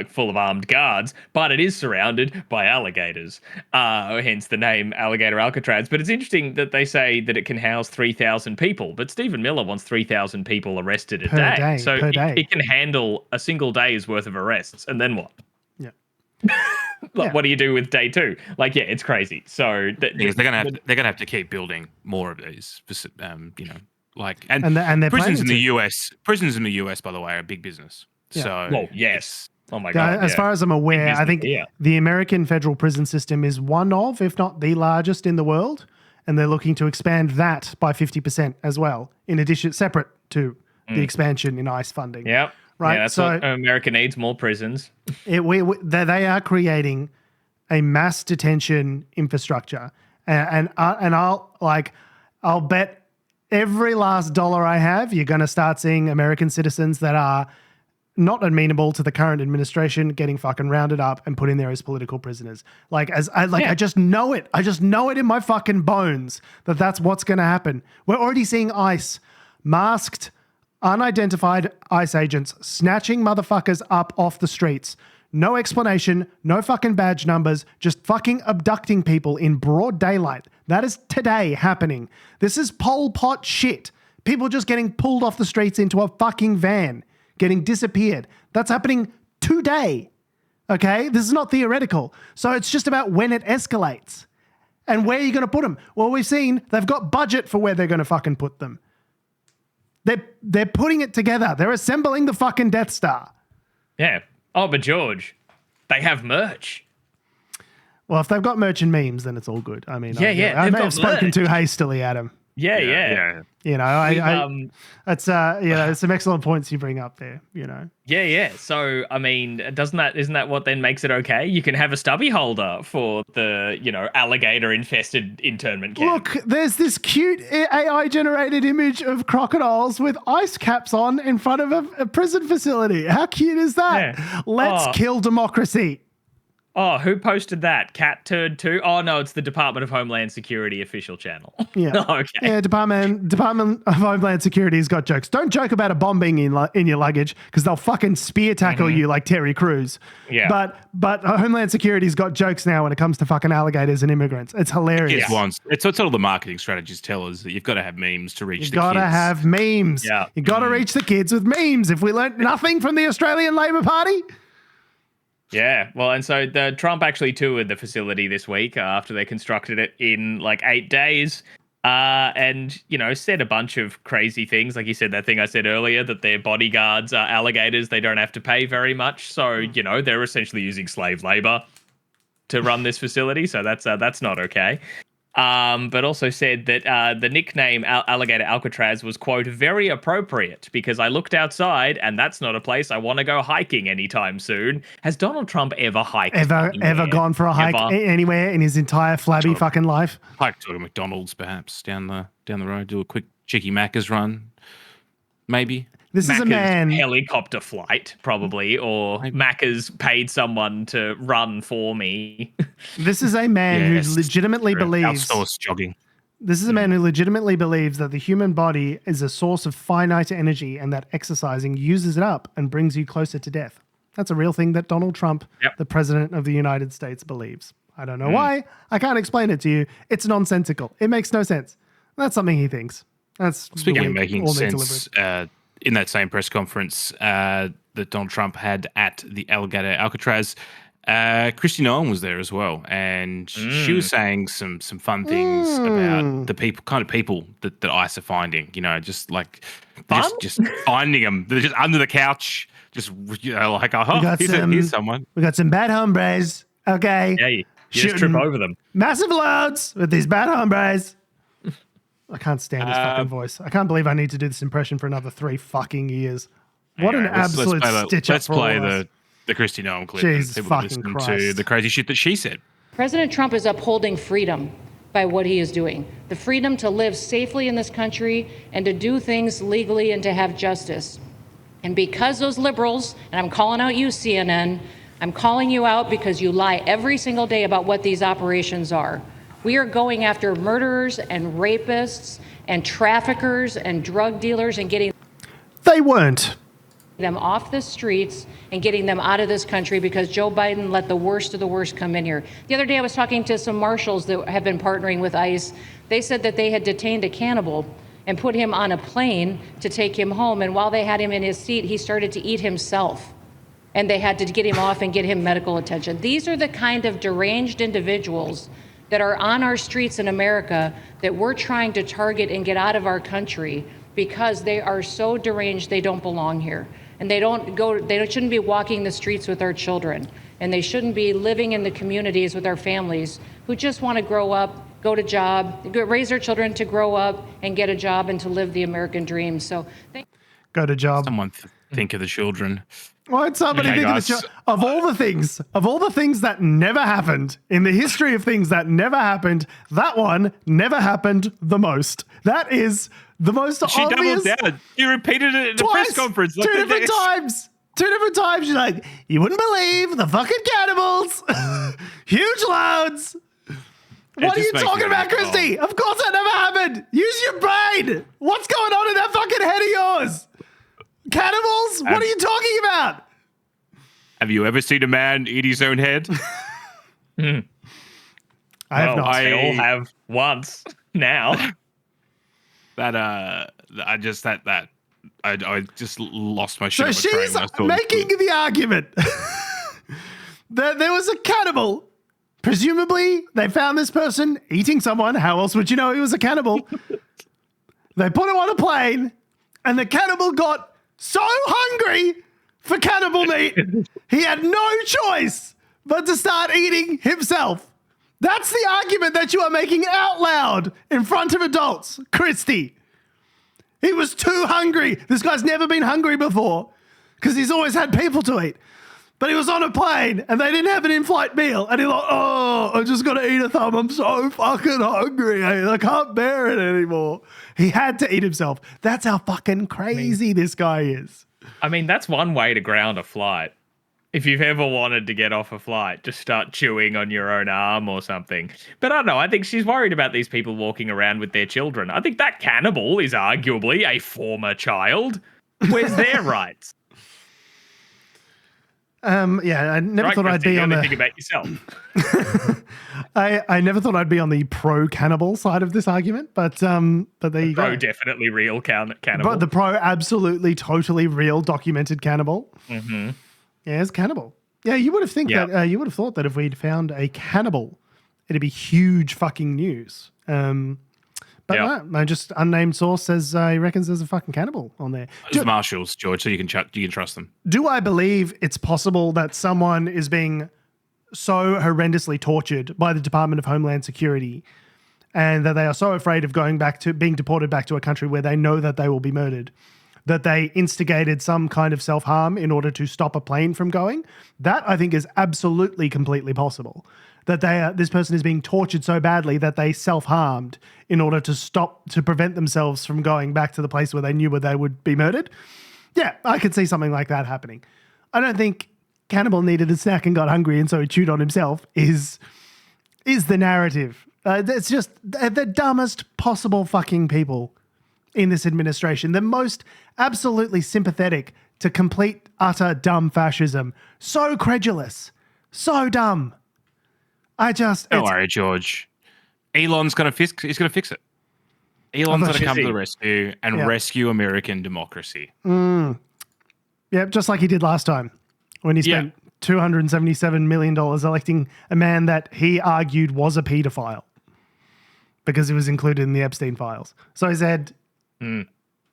full of armed guards, but it is surrounded by alligators. Hence the name Alligator Alcatraz. But it's interesting that they say that it can house 3,000 people, but Stephen Miller wants 3,000 people arrested a day. So it can handle a single day's worth of arrests, and then what? Yeah. What do you do with day 2? It's crazy. So they're gonna have to keep building more of these. And prisons in the US, by the way, are a big business. Yeah. So yes. Oh my God. As far as I'm aware, I think the American federal prison system is one of, if not the largest in the world, and they're looking to expand that by 50% as well. In addition, separate to the expansion in ICE funding. Yep. Right. Yeah, that's what America needs, more prisons. They are creating a mass detention infrastructure, and I'll bet every last dollar I have, you're going to start seeing American citizens that are not amenable to the current administration getting fucking rounded up and put in there as political prisoners. I just know it. I just know it in my fucking bones that that's what's going to happen. We're already seeing ICE, masked, unidentified ICE agents snatching motherfuckers up off the streets. No explanation, no fucking badge numbers, just fucking abducting people in broad daylight. That is today happening. This is Pol Pot shit. People just getting pulled off the streets into a fucking van, getting disappeared. That's happening today. Okay? This is not theoretical. So it's just about when it escalates. And where are you going to put them? Well, we've seen they've got budget for where they're going to fucking put them. They're putting it together. They're assembling the fucking Death Star. Yeah. Oh, but George, they have merch. Well, if they've got merch and memes, then it's all good. I mean, I may have spoken too hastily, Adam. Yeah. You know, that's some excellent points you bring up there. You know. Yeah. So I mean, isn't that what then makes it okay? You can have a stubby holder for the alligator infested internment camp. Look, there's this cute AI generated image of crocodiles with ice caps on in front of a prison facility. How cute is that? Yeah. Let's kill democracy. Oh, who posted that? Cat Turd 2? Oh, no, it's the Department of Homeland Security official channel. Yeah. Okay. Yeah, Department of Homeland Security's got jokes. Don't joke about a bomb being in your luggage because they'll fucking spear tackle you like Terry Crews. Yeah. But Homeland Security's got jokes now when it comes to fucking alligators and immigrants. It's hilarious. It's all the marketing strategies tell us that you've got to have memes to reach the kids. You've got to have memes. Yeah. You've got to reach the kids with memes. If we learnt nothing from the Australian Labor Party... Yeah, well, and so the Trump actually toured the facility this week after they constructed it in like 8 days, and said a bunch of crazy things. Like he said that thing I said earlier, that their bodyguards are alligators; they don't have to pay very much. So they're essentially using slave labor to run this facility. So that's not okay. But also said that the nickname Alligator Alcatraz was, quote, very appropriate because I looked outside and that's not a place I want to go hiking anytime soon. Has Donald Trump ever hiked? Ever gone for a hike anywhere in his entire flabby fucking life? Hike to a McDonald's, perhaps, down the road, do a quick Chicky Macca's run, maybe. This is a man. Helicopter flight, probably, or Macca's paid someone to run for me. This is a man who legitimately believes. Outsourced jogging. This is a man who legitimately believes that the human body is a source of finite energy and that exercising uses it up and brings you closer to death. That's a real thing that Donald Trump, the president of the United States, believes. I don't know why. I can't explain it to you. It's nonsensical. It makes no sense. That's something he thinks. That's speaking of making sense. In that same press conference that Donald Trump had at the Alligator Alcatraz, Kristi Noem was there as well, and she was saying some fun things about the kind of people that ICE are finding. Just finding them. They're just under the couch, just like here's someone. We got some bad hombres. Okay, yeah, you just trip over them. Massive loads with these bad hombres. I can't stand his fucking voice. I can't believe I need to do this impression for another 3 fucking years. What an absolute stitch up. Let's play the Kristi Noem clip. Jesus fucking Christ. To the crazy shit that she said. President Trump is upholding freedom by what he is doing. The freedom to live safely in this country and to do things legally and to have justice. And because those liberals, and I'm calling out you, CNN, I'm calling you out because you lie every single day about what these operations are. We are going after murderers and rapists and traffickers and drug dealers and getting them off the streets and getting them out of this country because Joe Biden let the worst of the worst come in here. The other day I was talking to some marshals that have been partnering with ICE. They said that they had detained a cannibal and put him on a plane to take him home. And while they had him in his seat, he started to eat himself. And they had to get him off and get him medical attention. These are the kind of deranged individuals that are on our streets in America that we're trying to target and get out of our country because they are so deranged they don't belong here. And they shouldn't be walking the streets with our children. And they shouldn't be living in the communities with our families who just want to grow up, go to job, raise their children to grow up and get a job and to live the American dream. So go to job. Someone think of the children. Well, somebody think of the children. Of all the things that never happened in the history of things that never happened, that one never happened the most. That is the most obvious. She doubled down. You repeated it in the press conference. Two different times. She's like, you wouldn't believe the fucking cannibals. Huge loads. What are you talking about, Kristi? Of course that never happened. Use your brain. What's going on in that fucking head of yours? Cannibals? What are you talking about? Have you ever seen a man eat his own head? I have not. I all have once now. I just lost my shit. So she's making the argument There was a cannibal. Presumably, they found this person eating someone. How else would you know he was a cannibal? They put him on a plane, and the cannibal got so hungry for cannibal meat, he had no choice but to start eating himself. That's the argument that you are making out loud in front of adults, Kristi. He was too hungry. This guy's never been hungry before because he's always had people to eat. But he was on a plane and they didn't have an in-flight meal. And he's like, oh, I just got to eat a thumb. I'm so fucking hungry. I can't bear it anymore. He had to eat himself. That's how fucking crazy this guy is. I mean, that's one way to ground a flight. If you've ever wanted to get off a flight, just start chewing on your own arm or something. But I don't know. I think she's worried about these people walking around with their children. I think that cannibal is arguably a former child. Where's their rights? Yeah, I never thought I'd be on the... Think about yourself. I never thought I'd be on the pro-cannibal side of this argument, but there you go. Pro definitely real cannibal. But the pro absolutely totally real documented cannibal. Mm-hmm. Yeah, it's cannibal. Yeah, you would have that you would have thought that if we'd found a cannibal, it'd be huge fucking news. No, just unnamed source says he reckons there's a fucking cannibal on there. It's marshals, George, so you can trust them. Do I believe it's possible that someone is being so horrendously tortured by the Department of Homeland Security and that they are so afraid of being deported back to a country where they know that they will be murdered, that they instigated some kind of self-harm in order to stop a plane from going? That, I think, is absolutely completely possible. That this person is being tortured so badly that they self-harmed in order to prevent themselves from going back to the place where they knew where they would be murdered. Yeah, I could see something like that happening. I don't think cannibal needed a snack and got hungry and so he chewed on himself is the narrative. It's just the dumbest possible fucking people in this administration. The most absolutely sympathetic to complete, utter, dumb fascism. So credulous. So dumb. Don't worry, George. Elon's going to fix it. Elon's going to come to the rescue and rescue American democracy. Yeah, just like he did last time when he spent $277 million electing a man that he argued was a pedophile because he was included in the Epstein files. So he said,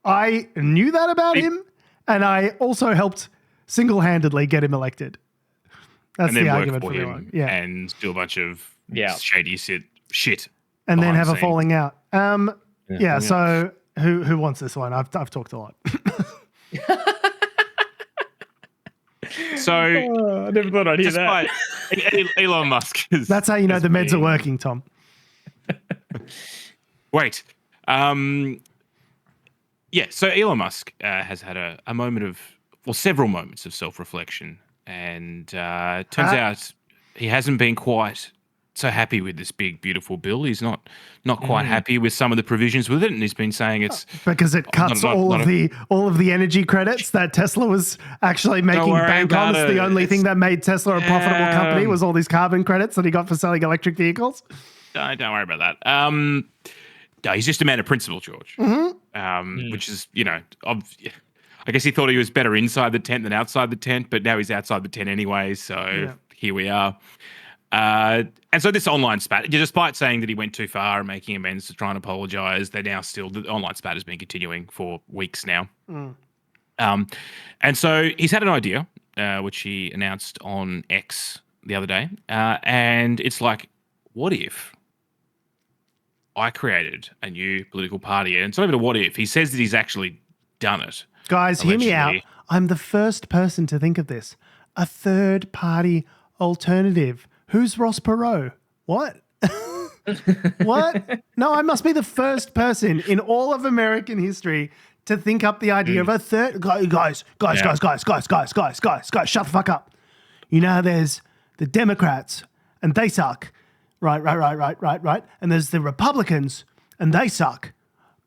I knew that about him and I also helped single-handedly get him elected. That's the argument for him. Yeah. And do a bunch of shady shit. And then have a falling out. So who wants this one? I've talked a lot. So I never thought I'd hear that. Elon Musk. That's how you know the meds are working, Tom. Wait. So Elon Musk has had a moment of, several moments of self-reflection. And turns out he hasn't been quite so happy with this big, beautiful bill. He's not quite happy with some of the provisions with it, and he's been saying it's because it cuts all of the energy credits that Tesla was actually making bank on. It's the only thing that made Tesla a profitable company was all these carbon credits that he got for selling electric vehicles. Don't worry about that. No, he's just a man of principle, George. Mm-hmm. Which is, I guess he thought he was better inside the tent than outside the tent, but now he's outside the tent anyway, so here we are. And so this online spat, despite saying that he went too far and making amends to try and apologise, the online spat has been continuing for weeks now. And so he's had an idea, which he announced on X the other day, and it's like, what if I created a new political party? And it's not even a what if. He says that he's actually done it. Guys, allegedly. Hear me out. I'm the first person to think of this. A third-party alternative. Who's Ross Perot? What? What? No, I must be the first person in all of American history to think up the idea of a third... Guys, shut the fuck up. You know, there's the Democrats, and they suck. Right. And there's the Republicans, and they suck.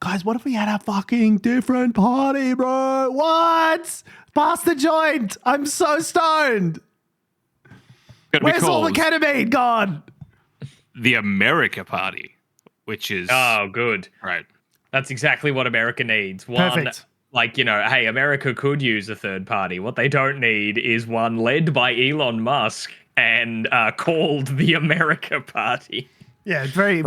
Guys, what if we had a fucking different party, bro? What? Pass the joint. I'm so stoned. Where's all the ketamine gone? The America Party, which is... Oh, good. Right. That's exactly what America needs. Perfect. Hey, America could use a third party. What they don't need is one led by Elon Musk. and called the America Party. Yeah, very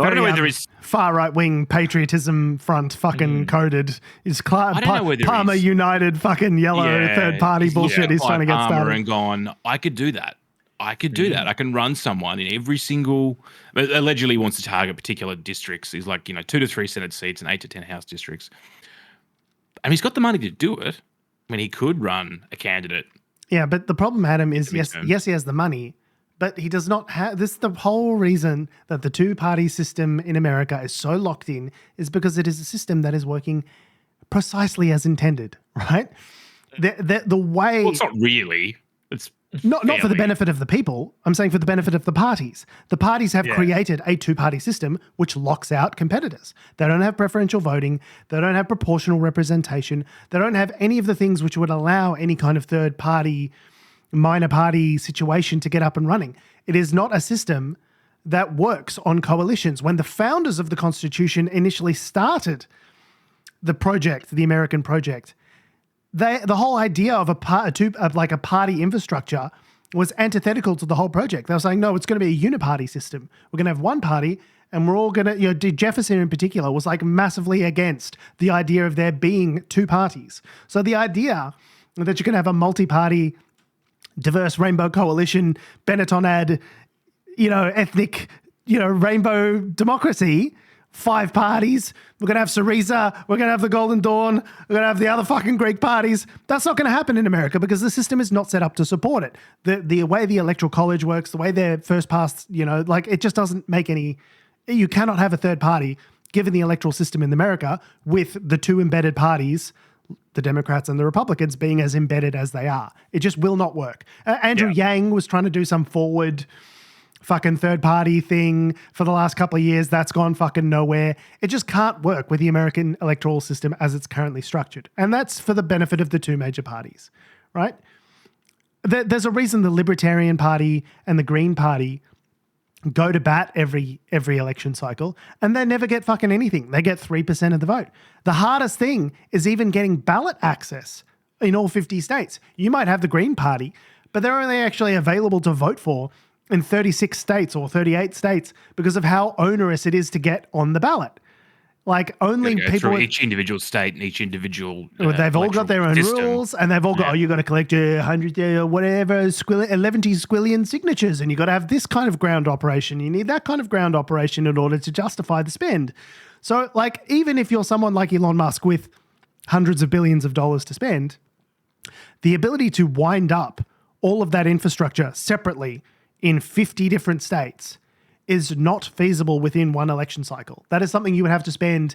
far right wing patriotism front fucking coded. Is Palmer United fucking yellow third party bullshit he's trying to get started. And gone, I could do that. I can run someone in every single. Allegedly wants to target particular districts. He's like 2 to 3 Senate seats and 8 to 10 House districts. And he's got the money to do it. I mean, he could run a candidate. Yeah, but the problem, Adam, is yes, he has the money. But he does not have this. The whole reason that the two-party system in America is so locked in is because it is a system that is working precisely as intended, right? The way. Well, it's not really. It's not for the benefit of the people. I'm saying for the benefit of the parties. The parties have created a two-party system which locks out competitors. They don't have preferential voting. They don't have proportional representation. They don't have any of the things which would allow any kind of third-party, minor party situation to get up and running. It is not a system that works on coalitions. When the founders of the Constitution initially started the project, the American project, the whole idea of a party infrastructure was antithetical to the whole project. They were saying, no, it's going to be a uniparty system. We're going to have one party, and we're all going to, Jefferson in particular was like massively against the idea of there being two parties. So the idea that you can have a multi-party diverse rainbow coalition, Benetton ethnic, rainbow democracy, 5 parties. We're going to have Syriza. We're going to have the Golden Dawn. We're going to have the other fucking Greek parties. That's not going to happen in America because the system is not set up to support it. The way the Electoral College works, the way they're first passed, it just doesn't make any, you cannot have a third party given the electoral system in America with the two embedded parties, the Democrats and the Republicans, being as embedded as they are. It just will not work. Andrew Yang was trying to do some forward fucking third party thing for the last couple of years. That's gone fucking nowhere. It just can't work with the American electoral system as it's currently structured. And that's for the benefit of the two major parties, right? There's a reason the Libertarian Party and the Green Party go to bat every election cycle, and they never get fucking anything. They get 3% of the vote. The hardest thing is even getting ballot access in all 50 states. You might have the Green Party, but they're only actually available to vote for in 36 states or 38 states because of how onerous it is to get on the ballot. Like only people each individual state and each individual they've all got their own rules, and they've all got you got to collect 100 whatever 11 squillion signatures, and you got to have this kind of ground operation. You need that kind of ground operation in order to justify the spend. So like even if you're someone like Elon Musk with hundreds of billions of dollars to spend, the ability to wind up all of that infrastructure separately in 50 different states is not feasible within one election cycle. That is something you would have to spend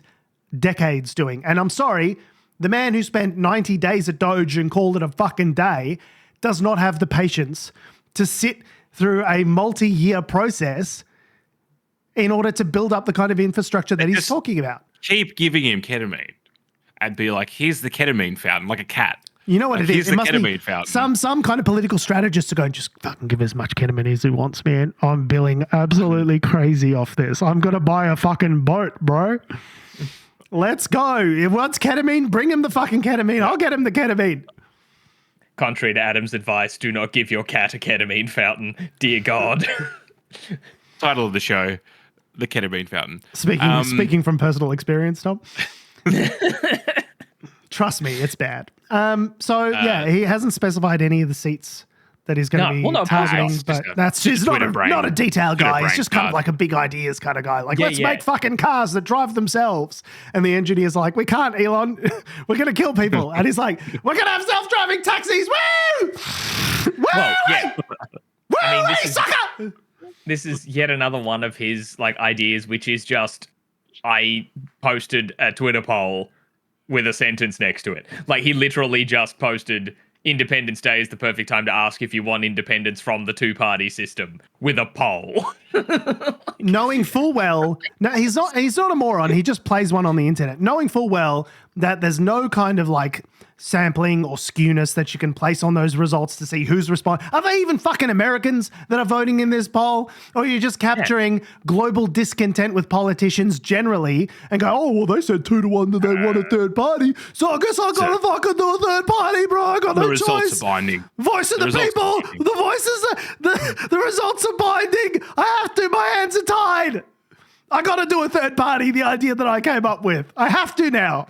decades doing. And I'm sorry, the man who spent 90 days at Doge and called it a fucking day does not have the patience to sit through a multi-year process in order to build up the kind of infrastructure that he's talking about. Keep giving him ketamine and be like, here's the ketamine fountain, like a cat. You know what it is? It must be some kind of political strategist to go, just fucking give as much ketamine as he wants, man. I'm billing absolutely crazy off this. I'm going to buy a fucking boat, bro. Let's go. If he wants ketamine, bring him the fucking ketamine. I'll get him the ketamine. Contrary to Adam's advice, do not give your cat a ketamine fountain. Dear God. Title of the show, The Ketamine Fountain. Speaking from personal experience, Tom. Trust me, it's bad. He hasn't specified any of the seats that he's going to be targeting, but that's just not a detail guy. He's just kind of like a big ideas kind of guy. Like, let's make fucking cars that drive themselves. And the engineer's like, we can't, Elon. We're going to kill people. And he's like, we're going to have self-driving taxis. Woo! Woo! Well, yeah. Woo! I mean, sucker! This is yet another one of his like ideas, which is just, I posted a Twitter poll with a sentence next to it. Like he literally just posted Independence Day is the perfect time to ask if you want independence from the two-party system with a poll. Knowing full well, no, he's not a moron. He just plays one on the internet. Knowing full well that there's no kind of like sampling or skewness that you can place on those results to see who's responding. Are they even fucking Americans that are voting in this poll? Or are you just capturing global discontent with politicians generally and go, oh, well, they said 2-1 that they want a third party. So I guess I got to fucking do a third party, bro. I got no choice. The results are binding. Voice of the people. The voices, the results are binding. I have to. My hands are tied. I got to do a third party, the idea that I came up with. I have to now.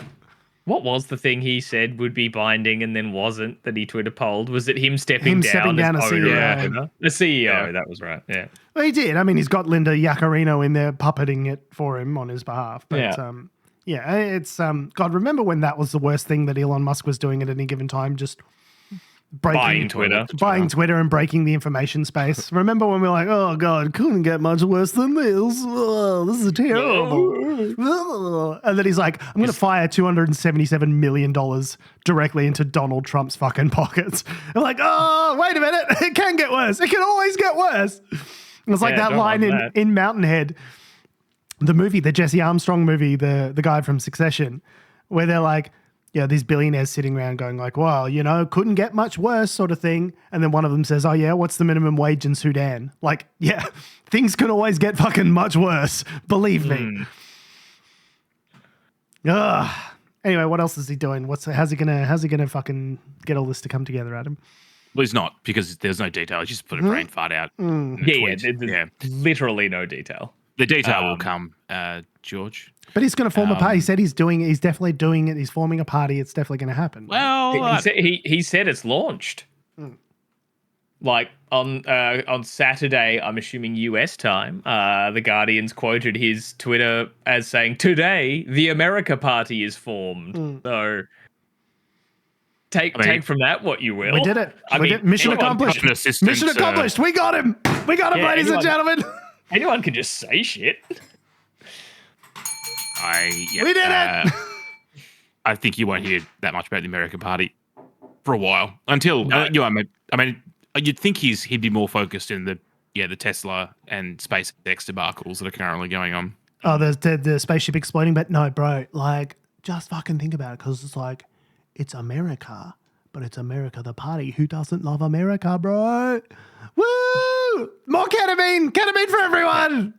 What was the thing he said would be binding and then wasn't that he Twitter polled? Was it him stepping down as CEO? CEO. The CEO, that was right. Yeah. Well, he did. I mean, he's got Linda Yaccarino in there puppeting it for him on his behalf. But it's God, remember when that was the worst thing that Elon Musk was doing at any given time? Just buying Twitter and breaking the information space. Remember when we were like, oh God, couldn't get much worse than this. Oh, this is terrible. And then he's like, I'm going to fire $277 million directly into Donald Trump's fucking pockets. I'm like, oh, wait a minute. It can get worse. It can always get worse. It's like that line in Mountainhead, the movie, the Jesse Armstrong movie, the guy from Succession, where they're like, yeah, these billionaires sitting around going like, well, couldn't get much worse sort of thing. And then one of them says, oh yeah, what's the minimum wage in Sudan? Like, yeah, things can always get fucking much worse. Believe me. Anyway, what else is he doing? How's he gonna fucking get all this to come together, Adam? Well, he's not, because there's no detail. He just put a brain fart out. There's literally no detail. The detail will come, George. But he's going to form a party. He said he's definitely doing it. He's forming a party. It's definitely going to happen. Well, he said it's launched. Like on Saturday, I'm assuming US time, the Guardian's quoted his Twitter as saying, "Today, the America Party is formed." So take from that what you will. We did it. Mission accomplished. Mission accomplished. We got him. We got him, ladies and gentlemen. Anyone can just say shit. We did it. I think you won't hear that much about the American Party for a while until you'd think he'd be more focused in the Tesla and SpaceX debacles that are currently going on. Oh, the spaceship exploding, but no, bro, like just fucking think about it, because it's like it's America, but it's America the party. Who doesn't love America, bro? Woo! More ketamine for everyone.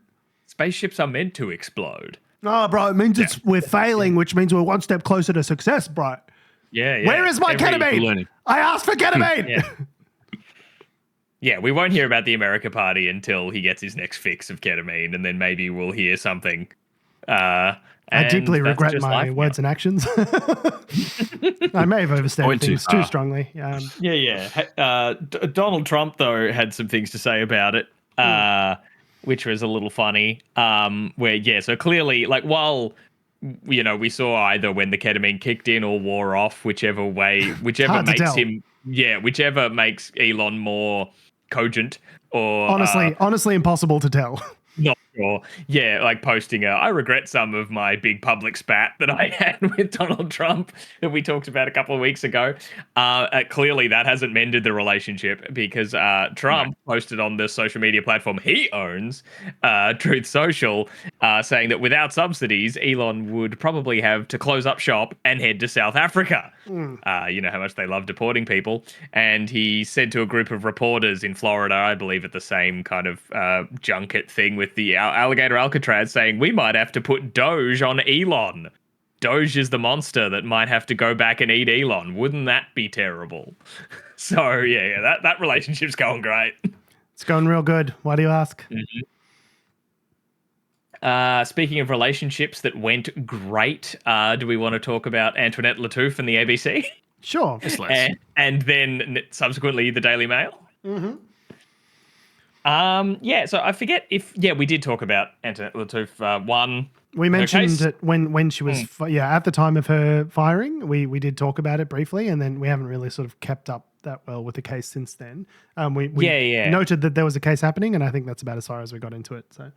Spaceships are meant to explode. No, bro, it means we're failing, which means we're one step closer to success, bro. Yeah. Where is my ketamine? I asked for ketamine. Yeah, we won't hear about the America Party until he gets his next fix of ketamine, and then maybe we'll hear something. I deeply regret my words and actions. I may have overstated things too strongly. Donald Trump, though, had some things to say about it. Which was a little funny, so clearly, like, while, we saw either when the ketamine kicked in or wore off, whichever makes Elon more cogent or... Honestly impossible to tell. Not sure. Yeah, like posting I regret some of my big public spat that I had with Donald Trump that we talked about a couple of weeks ago. Clearly that hasn't mended the relationship, because Trump posted on the social media platform he owns, Truth Social, saying that without subsidies, Elon would probably have to close up shop and head to South Africa. You know how much they love deporting people. And he said to a group of reporters in Florida, I believe at the same kind of junket thing with the Alligator Alcatraz, saying we might have to put Doge on Elon. Doge is the monster that might have to go back and eat Elon. Wouldn't that be terrible? So that relationship's going great. It's going real good. Why do you ask? Speaking of relationships that went great, do we want to talk about Antoinette Lattouf and the ABC? Sure. And then subsequently the Daily Mail? So I forget if we did talk about Antoinette Lattouf. One, we mentioned it when she was at the time of her firing. We did talk about it briefly, and then we haven't really sort of kept up that well with the case since then. We noted that there was a case happening, and I think that's about as far as we got into it. So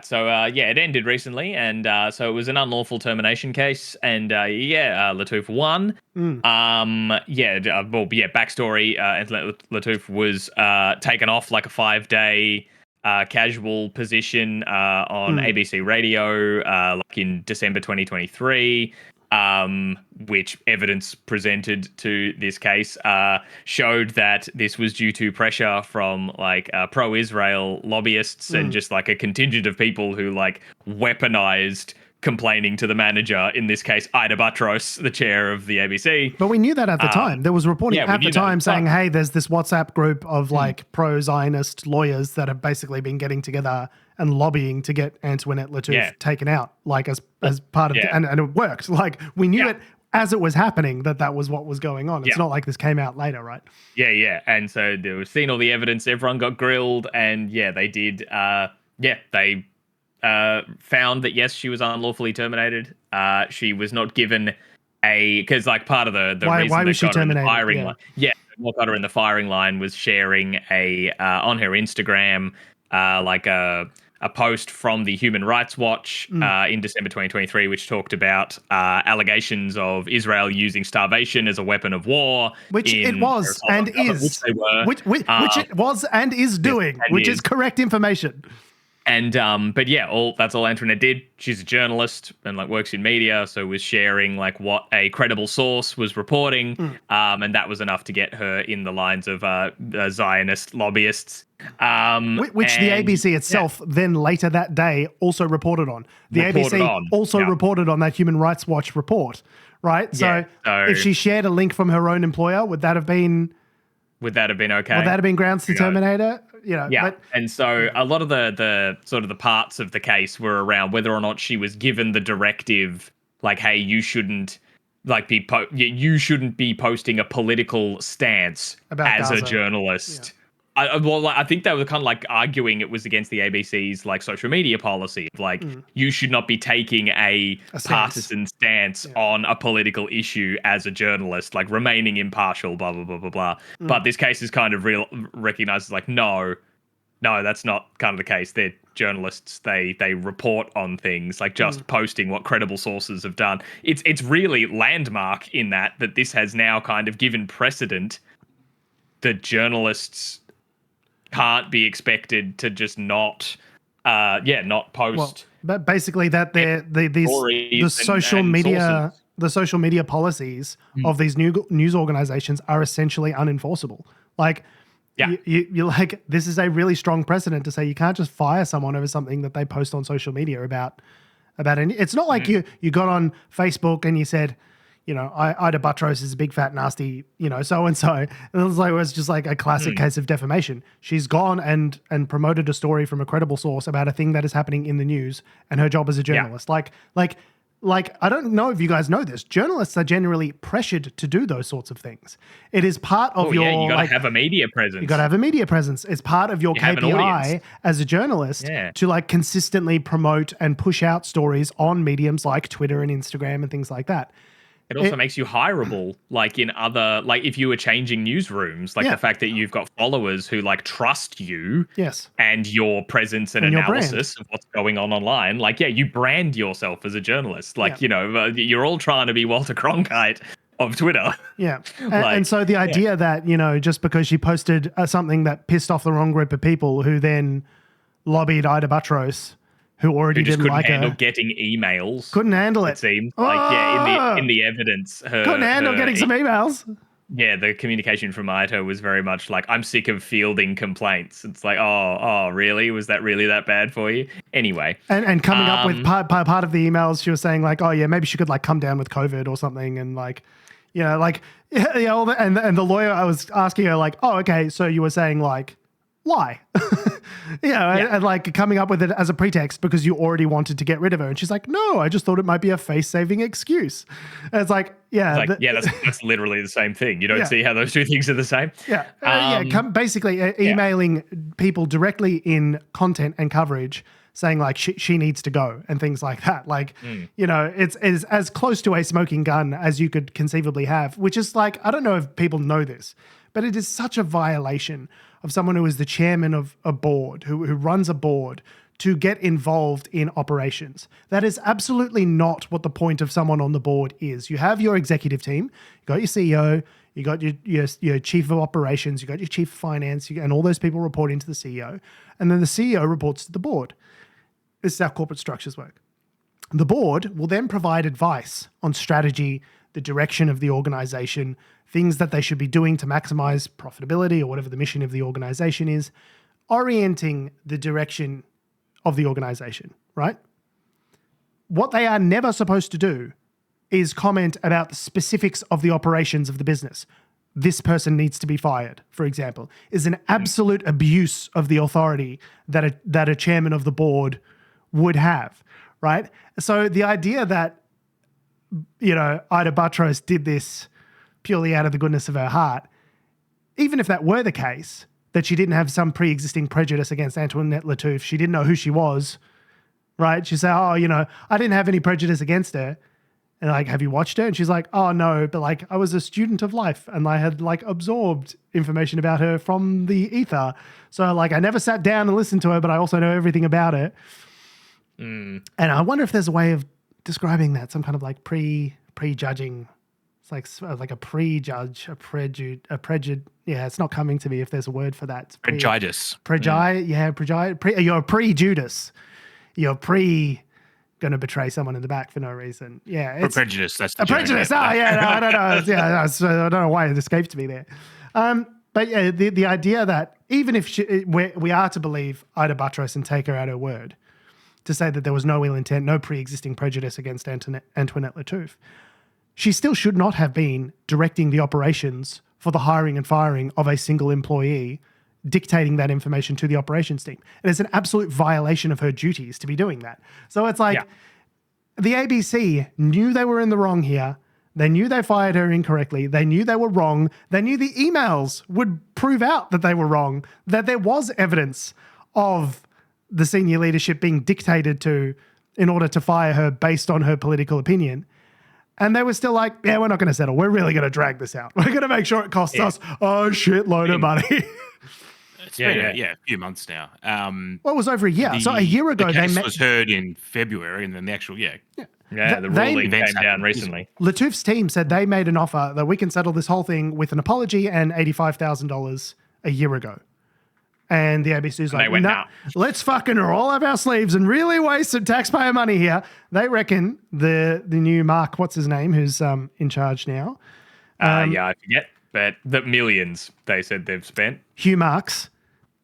So it ended recently, and so it was an unlawful termination case, and Lattouf won. Backstory: Antoinette Lattouf was taken off like a 5-day casual position on ABC Radio, like in December 2023. Which evidence presented to this case showed that this was due to pressure from like pro-Israel lobbyists and just like a contingent of people who like weaponized complaining to the manager, in this case, Ida Buttrose, the chair of the ABC. But we knew that at the time. There was reporting at the time saying, hey, there's this WhatsApp group of like pro-Zionist lawyers that have basically been getting together and lobbying to get Antoinette Lattouf taken out, like as part of, and it worked. Like we knew it as it was happening that was what was going on. It's not like this came out later, right? Yeah. And so they were seeing all the evidence, everyone got grilled, and they did, they found that, yes, she was unlawfully terminated. She was not given because like part of the reason why was she terminated? Firing line, what got her in the firing line was sharing on her Instagram like a post from the Human Rights Watch in December 2023, which talked about allegations of Israel using starvation as a weapon of war. Which it was and is. Which they were. Which it was and is doing, which is correct information. And but that's all Antoinette did. She's a journalist and like works in media, so was sharing like what a credible source was reporting, and that was enough to get her in the lines of Zionist lobbyists. Which the ABC itself then later that day also reported on. The ABC also reported on that Human Rights Watch report, right? So if she shared a link from her own employer, would that have been okay? Would that have been grounds to terminate her? And so a lot of the sort of the parts of the case were around whether or not she was given the directive, like, hey, you shouldn't like you shouldn't be posting a political stance about as Gaza. A journalist. I think they were kind of like arguing it was against the ABC's like social media policy. Like you should not be taking a partisan stance on a political issue as a journalist, like remaining impartial, blah, blah, blah, blah, blah. But this case is kind of recognizes like, no, that's not kind of the case. They're journalists. They report on things, like just posting what credible sources have done. It's really landmark in that this has now kind of given precedent that journalists can't be expected to just not post. Well, but basically that the social media policies of these news organizations are essentially unenforceable. Like, you're like, this is a really strong precedent to say you can't just fire someone over something that they post on social media about any. It's not like you got on Facebook and you said, Ida Buttrose is a big fat nasty, so-and-so. It was just like a classic case of defamation. She's gone and promoted a story from a credible source about a thing that is happening in the news, and her job as a journalist. Like I don't know if you guys know this. Journalists are generally pressured to do those sorts of things. It is part of your... you got to have a media presence. You got to have a media presence. It's part of your KPI as a journalist to like consistently promote and push out stories on mediums like Twitter and Instagram and things like that. It also makes you hireable, like in other, like if you were changing newsrooms, like the fact that you've got followers who like trust you and your presence and analysis of what's going on online. Like, you brand yourself as a journalist. Like, you're all trying to be Walter Cronkite of Twitter. Yeah. And so the idea that, just because she posted something that pissed off the wrong group of people who then lobbied Ida Buttrose, who already didn't like her. Couldn't handle getting emails. Couldn't handle it. It seemed like, in the evidence. Couldn't handle getting some emails. Yeah, the communication from Ida was very much like, I'm sick of fielding complaints. It's like, oh, really? Was that really that bad for you? Anyway. And coming up with part of the emails, she was saying like, oh yeah, maybe she could like come down with COVID or something. And like, and the lawyer, I was asking her like, oh, okay, so you were saying like, lie. And like coming up with it as a pretext because you already wanted to get rid of her. And she's like, no, I just thought it might be a face-saving excuse. And it's like, that's literally the same thing. You don't see how those two things are the same? Basically emailing people directly in content and coverage saying like she needs to go and things like that. Like, it's as close to a smoking gun as you could conceivably have, which is like, I don't know if people know this, but it is such a violation of someone who is the chairman of a board, who runs a board, to get involved in operations. That is absolutely not what the point of someone on the board is. You have your executive team, you got your CEO, you got your chief of operations, you got your chief of finance, and all those people report into the CEO, and then the CEO reports to the board. This is how corporate structures work. The board will then provide advice on strategy, the direction of the organization, things that they should be doing to maximize profitability or whatever the mission of the organization is, orienting the direction of the organization, right? what they are never supposed to do is comment about the specifics of the operations of the business. This person needs to be fired, for example, is an absolute abuse of the authority that a chairman of the board would have, right? So the idea that, Ida Buttrose did this purely out of the goodness of her heart, even if that were the case, that she didn't have some pre-existing prejudice against Antoinette Lattouf, she didn't know who she was, right? She said, I didn't have any prejudice against her. And like, have you watched her? And she's like, oh no, but like I was a student of life and I had like absorbed information about her from the ether. So like I never sat down and listened to her, but I also know everything about her. And I wonder if there's a way of describing that, some kind of like prejudging. It's like a prejudge, a prejudice. Yeah, it's not coming to me if there's a word for that. Prejudice. You're a pre-Judas. You're going to betray someone in the back for no reason. Yeah. It's prejudice. That's the a prejudice. Oh, yeah. No, I don't know. Yeah, I don't know why it escaped me there. But yeah, the idea that even if we are to believe Ida Buttrose and take her at her word to say that there was no ill intent, no pre-existing prejudice against Antoinette Lattouf, she still should not have been directing the operations for the hiring and firing of a single employee, dictating that information to the operations team. And it's an absolute violation of her duties to be doing that. So it's like the ABC knew they were in the wrong here. They knew they fired her incorrectly. They knew they were wrong. They knew the emails would prove out that they were wrong, that there was evidence of the senior leadership being dictated to in order to fire her based on her political opinion. And they were still like, yeah, we're not going to settle. We're really going to drag this out. We're going to make sure it costs us a shitload of money. It's been a few months now. Well, it was over a year. So a year ago, the case was heard in February, and then the actual the ruling came down recently. Lattouf's team said they made an offer that we can settle this whole thing with an apology and $85,000 a year ago. And the ABC's like, no, let's fucking roll up our sleeves and really waste some taxpayer money here. They reckon the new Mark, what's his name, who's in charge now? I forget, but the millions they said they've spent. Hugh Marks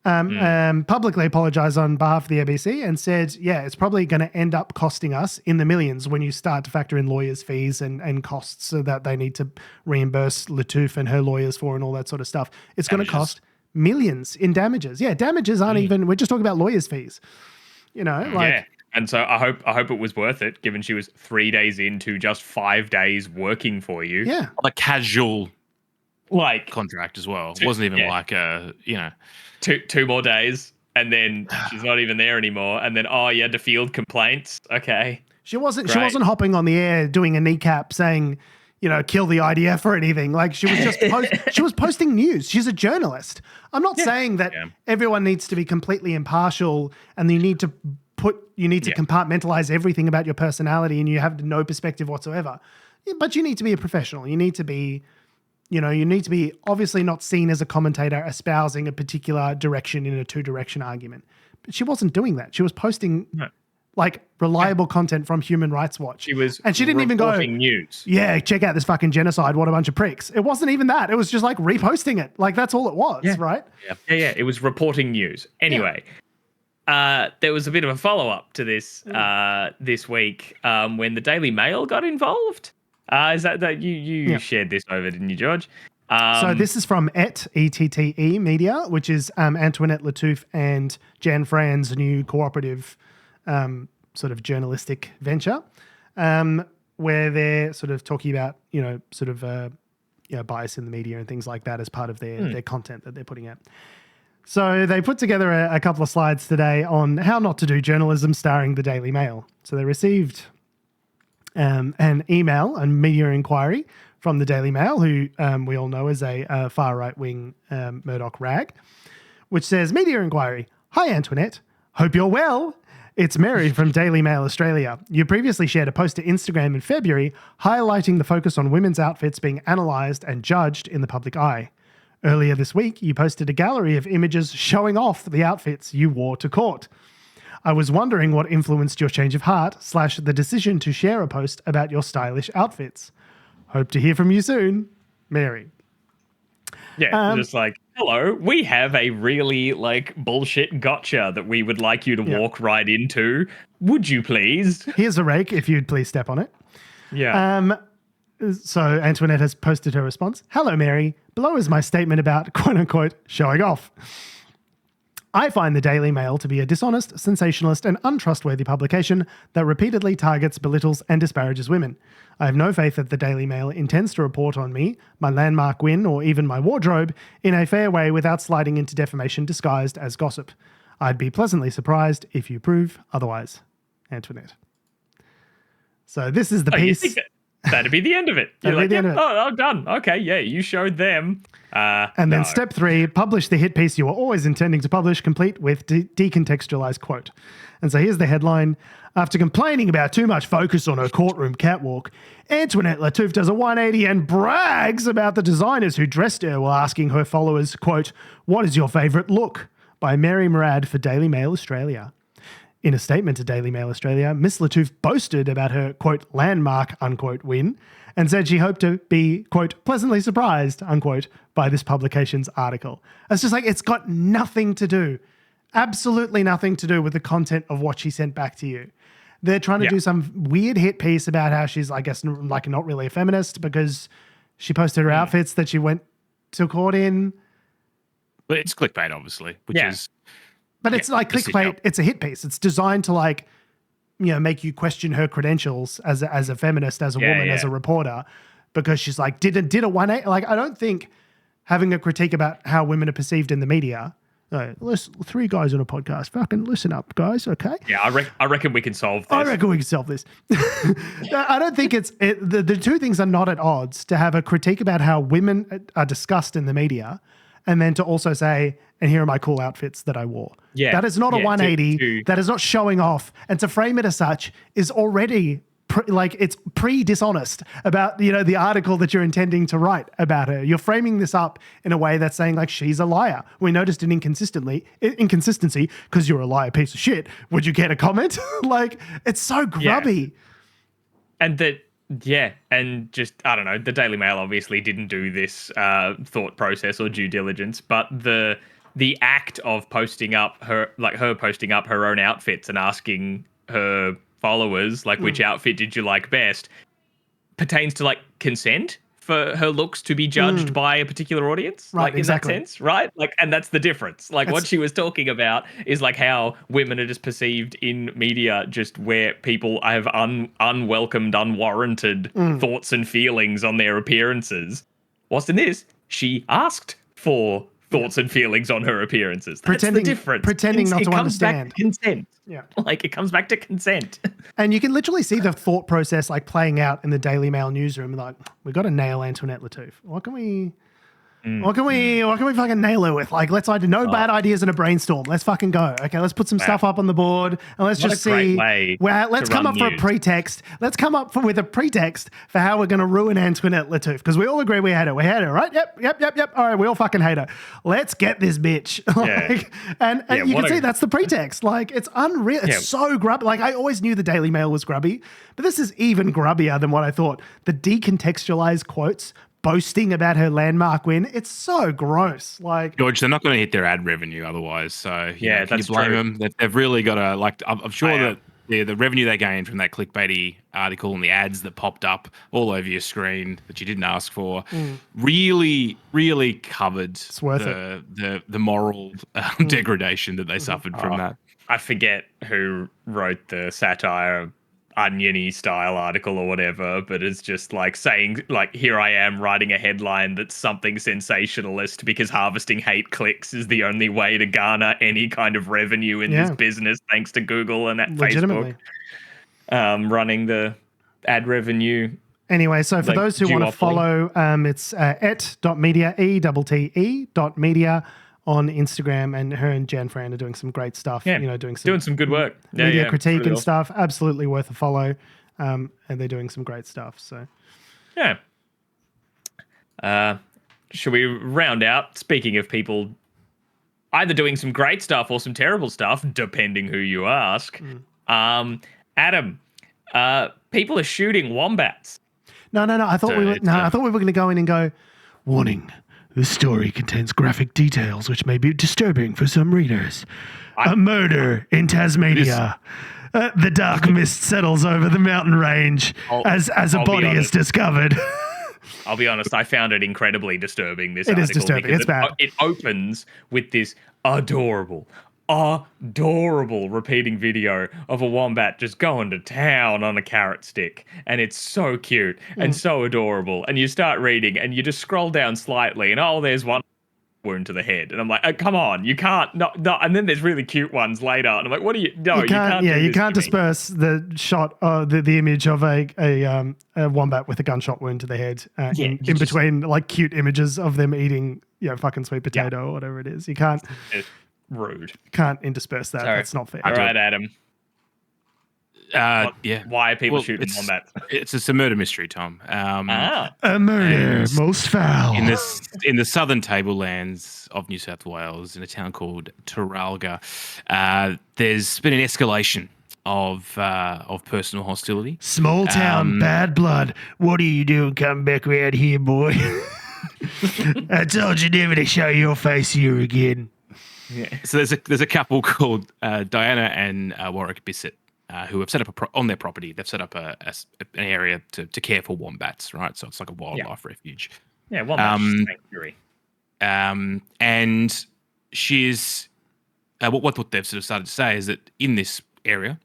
publicly apologized on behalf of the ABC and said, it's probably going to end up costing us in the millions when you start to factor in lawyers' fees and costs that they need to reimburse Lattouf and her lawyers for and all that sort of stuff. It's going to cost millions in damages. Yeah, damages aren't even, we're just talking about lawyers' fees. And so I hope it was worth it, given she was 3 days into just 5 days working for you. Yeah. A casual contract as well. It wasn't even like a, two more days and then she's not even there anymore. And then, you had to field complaints. Okay. She wasn't hopping on the air doing a kneecap saying, kill the IDF or anything. Like she was just she was posting news. She's a journalist. I'm not saying that everyone needs to be completely impartial and you need to compartmentalize everything about your personality and you have no perspective whatsoever. But you need to be a professional. You need to be, obviously not seen as a commentator espousing a particular direction in a two-direction argument. But she wasn't doing that. She was posting reliable content from Human Rights Watch. She was, and she didn't even go news. Yeah, check out this fucking genocide. What a bunch of pricks. It wasn't even that. It was just like reposting it. Like that's all it was, right? Yeah. It was reporting news. Anyway, there was a bit of a follow-up to this this week when the Daily Mail got involved. Is that you shared this over, didn't you, George? So this is from ETTE Media, which is Antoinette Lattouf and Jan Fran's new cooperative sort of journalistic venture, where they're sort of talking about, bias in the media and things like that as part of their content that they're putting out. So they put together a couple of slides today on how not to do journalism starring the Daily Mail. So they received an email and media inquiry from the Daily Mail, who we all know is a far right-wing Murdoch rag, which says, media inquiry. Hi, Antoinette. Hope you're well. It's Mary from Daily Mail Australia. You previously shared a post to Instagram in February highlighting the focus on women's outfits being analysed and judged in the public eye. Earlier this week, you posted a gallery of images showing off the outfits you wore to court. I was wondering what influenced your change of heart / the decision to share a post about your stylish outfits. Hope to hear from you soon, Mary. Yeah, just like, hello, we have a really like bullshit gotcha that we would like you to walk right into. Would you please? Here's a rake if you'd please step on it. Yeah. So Antoinette has posted her response. Hello, Mary. Below is my statement about quote unquote showing off. I find the Daily Mail to be a dishonest, sensationalist, and untrustworthy publication that repeatedly targets, belittles, and disparages women. I have no faith that the Daily Mail intends to report on me, my landmark win, or even my wardrobe in a fair way without sliding into defamation disguised as gossip. I'd be pleasantly surprised if you prove otherwise. Antoinette. So this is the piece. That'd be the end of it. You're like, I'm done. Okay, yeah, you showed them. And then step 3, publish the hit piece you were always intending to publish, complete with decontextualized quote. And so here's the headline. After complaining about too much focus on her courtroom catwalk, Antoinette Lattouf does a 180 and brags about the designers who dressed her while asking her followers, quote, what is your favourite look? By Mary Murad for Daily Mail Australia. In a statement to Daily Mail Australia, Miss Lattouf boasted about her, quote, landmark, unquote, win, and said she hoped to be, quote, pleasantly surprised, unquote, by this publication's article. It's just like, it's got nothing to do, absolutely nothing to do with the content of what she sent back to you. They're trying to do some weird hit piece about how she's, I guess, like not really a feminist because she posted her outfits that she went to court in. But it's clickbait, obviously, which is... But it's like clickbait. It's a hit piece. It's designed to like, make you question her credentials as a feminist, as a woman, as a reporter, because she's like, did a 180. Like, I don't think having a critique about how women are perceived in the media. Listen, 3 guys on a podcast. Fucking listen up, guys. Okay. Yeah, I reckon we can solve this. I reckon we can solve this. I don't think the two things are not at odds. To have a critique about how women are discussed in the media, and then to also say, and here are my cool outfits that I wore. Yeah, that is not a 180. That is not showing off. And to frame it as such is already it's pre-dishonest about, the article that you're intending to write about her. You're framing this up in a way that's saying like, she's a liar. We noticed an inconsistency because you're a liar piece of shit. Would you get a comment? Like, it's so grubby. And that, and just, I don't know, the Daily Mail obviously didn't do this thought process or due diligence, but the act of posting up her own outfits and asking her followers, like, which outfit did you like best, pertains to, like, consent for her looks to be judged by a particular audience. Right, like, exactly. In that sense, right? Like, and that's the difference. Like, what she was talking about is, like, how women are just perceived in media just where people have unwelcomed, unwarranted thoughts and feelings on their appearances. Whilst in this, she asked for thoughts and feelings on her appearances. That's the difference. Pretending not to understand. Back to consent. Yeah. Like, it comes back to consent. And you can literally see the thought process like playing out in the Daily Mail newsroom. Like, we got to nail Antoinette Lattouf. What can we fucking nail her with? Like, let's no bad ideas in a brainstorm. Let's fucking go. Okay, let's put some stuff up on the board and let's just see. Let's come up for a pretext. Let's come up with a pretext for how we're going to ruin Antoinette Lattouf, because we all agree we hate her. We hate her, right? Yep. All right, we all fucking hate her. Let's get this bitch. And you can see that's the pretext. Like, it's unreal. It's so grubby. Like, I always knew the Daily Mail was grubby, but this is even grubbier than what I thought. The decontextualized quotes boasting about her landmark win. It's so gross. Like, George, they're not going to hit their ad revenue otherwise. So can you blame them? They've really got to, like, I'm sure that the revenue they gained from that clickbaity article and the ads that popped up all over your screen that you didn't ask for really, really covered the moral degradation that they suffered from that. I forget who wrote the satire Onion-y style article or whatever, but it's just like saying, like, here I am writing a headline that's something sensationalist because harvesting hate clicks is the only way to garner any kind of revenue in this business, thanks to Google and Facebook running the ad revenue. Anyway, so for those who want to follow, it's et.media, E-T-T-E.media on Instagram, and her and Jan Fran are doing some great stuff. Doing some good work, media critique really and stuff. Absolutely worth a follow, and they're doing some great stuff. So, should we round out? Speaking of people either doing some great stuff or some terrible stuff, depending who you ask. Adam, people are shooting wombats. No. I thought we were going to go in and go, warning. This story contains graphic details which may be disturbing for some readers. A murder in Tasmania. The dark mist settles over the mountain range as a body is discovered. I'll be honest, I found it incredibly disturbing, this article. It is disturbing. It's bad. It opens with this adorable repeating video of a wombat just going to town on a carrot stick. And it's so cute and so adorable. And you start reading and you just scroll down slightly and there's one wound to the head. And I'm like, oh, come on, you can't. No. And then there's really cute ones later. And I'm like, what are you? No, you can't. Yeah, you can't disperse the shot, the image of a wombat with a gunshot wound to the head in between like cute images of them eating, fucking sweet potato or whatever it is. You can't. It's rude. Can't intersperse that. Sorry. That's not fair. All right, Adam. Why are people shooting wombats? It's a murder mystery, Tom. A murder most foul in the southern tablelands of New South Wales, in a town called Taralga. There's been an escalation of personal hostility. Small town, bad blood. What are you doing? Come back around here, boy. I told you never to show your face here again. Yeah. So there's a couple called Diana and Warwick Bissett. Who have set up on their property. They've set up an area to care for wombats, right? So it's like a wildlife refuge. Yeah, wombat sanctuary. And she's what they've sort of started to say is that in this area,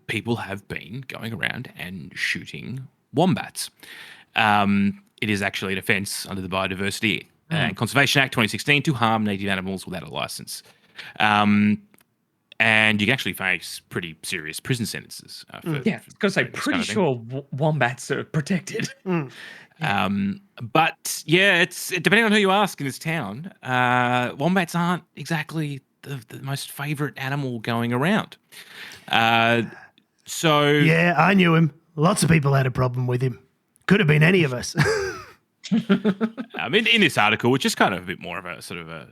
people have been going around and shooting wombats. It is actually an offence under the Biodiversity and Conservation Act 2016 to harm native animals without a licence. And you can actually face pretty serious prison sentences. Because I'm pretty sure wombats are protected. But yeah, it's depending on who you ask in this town, wombats aren't exactly the most favourite animal going around. So yeah, I knew him. Lots of people had a problem with him. Could have been any of us. In this article, which is kind of a bit more of a sort of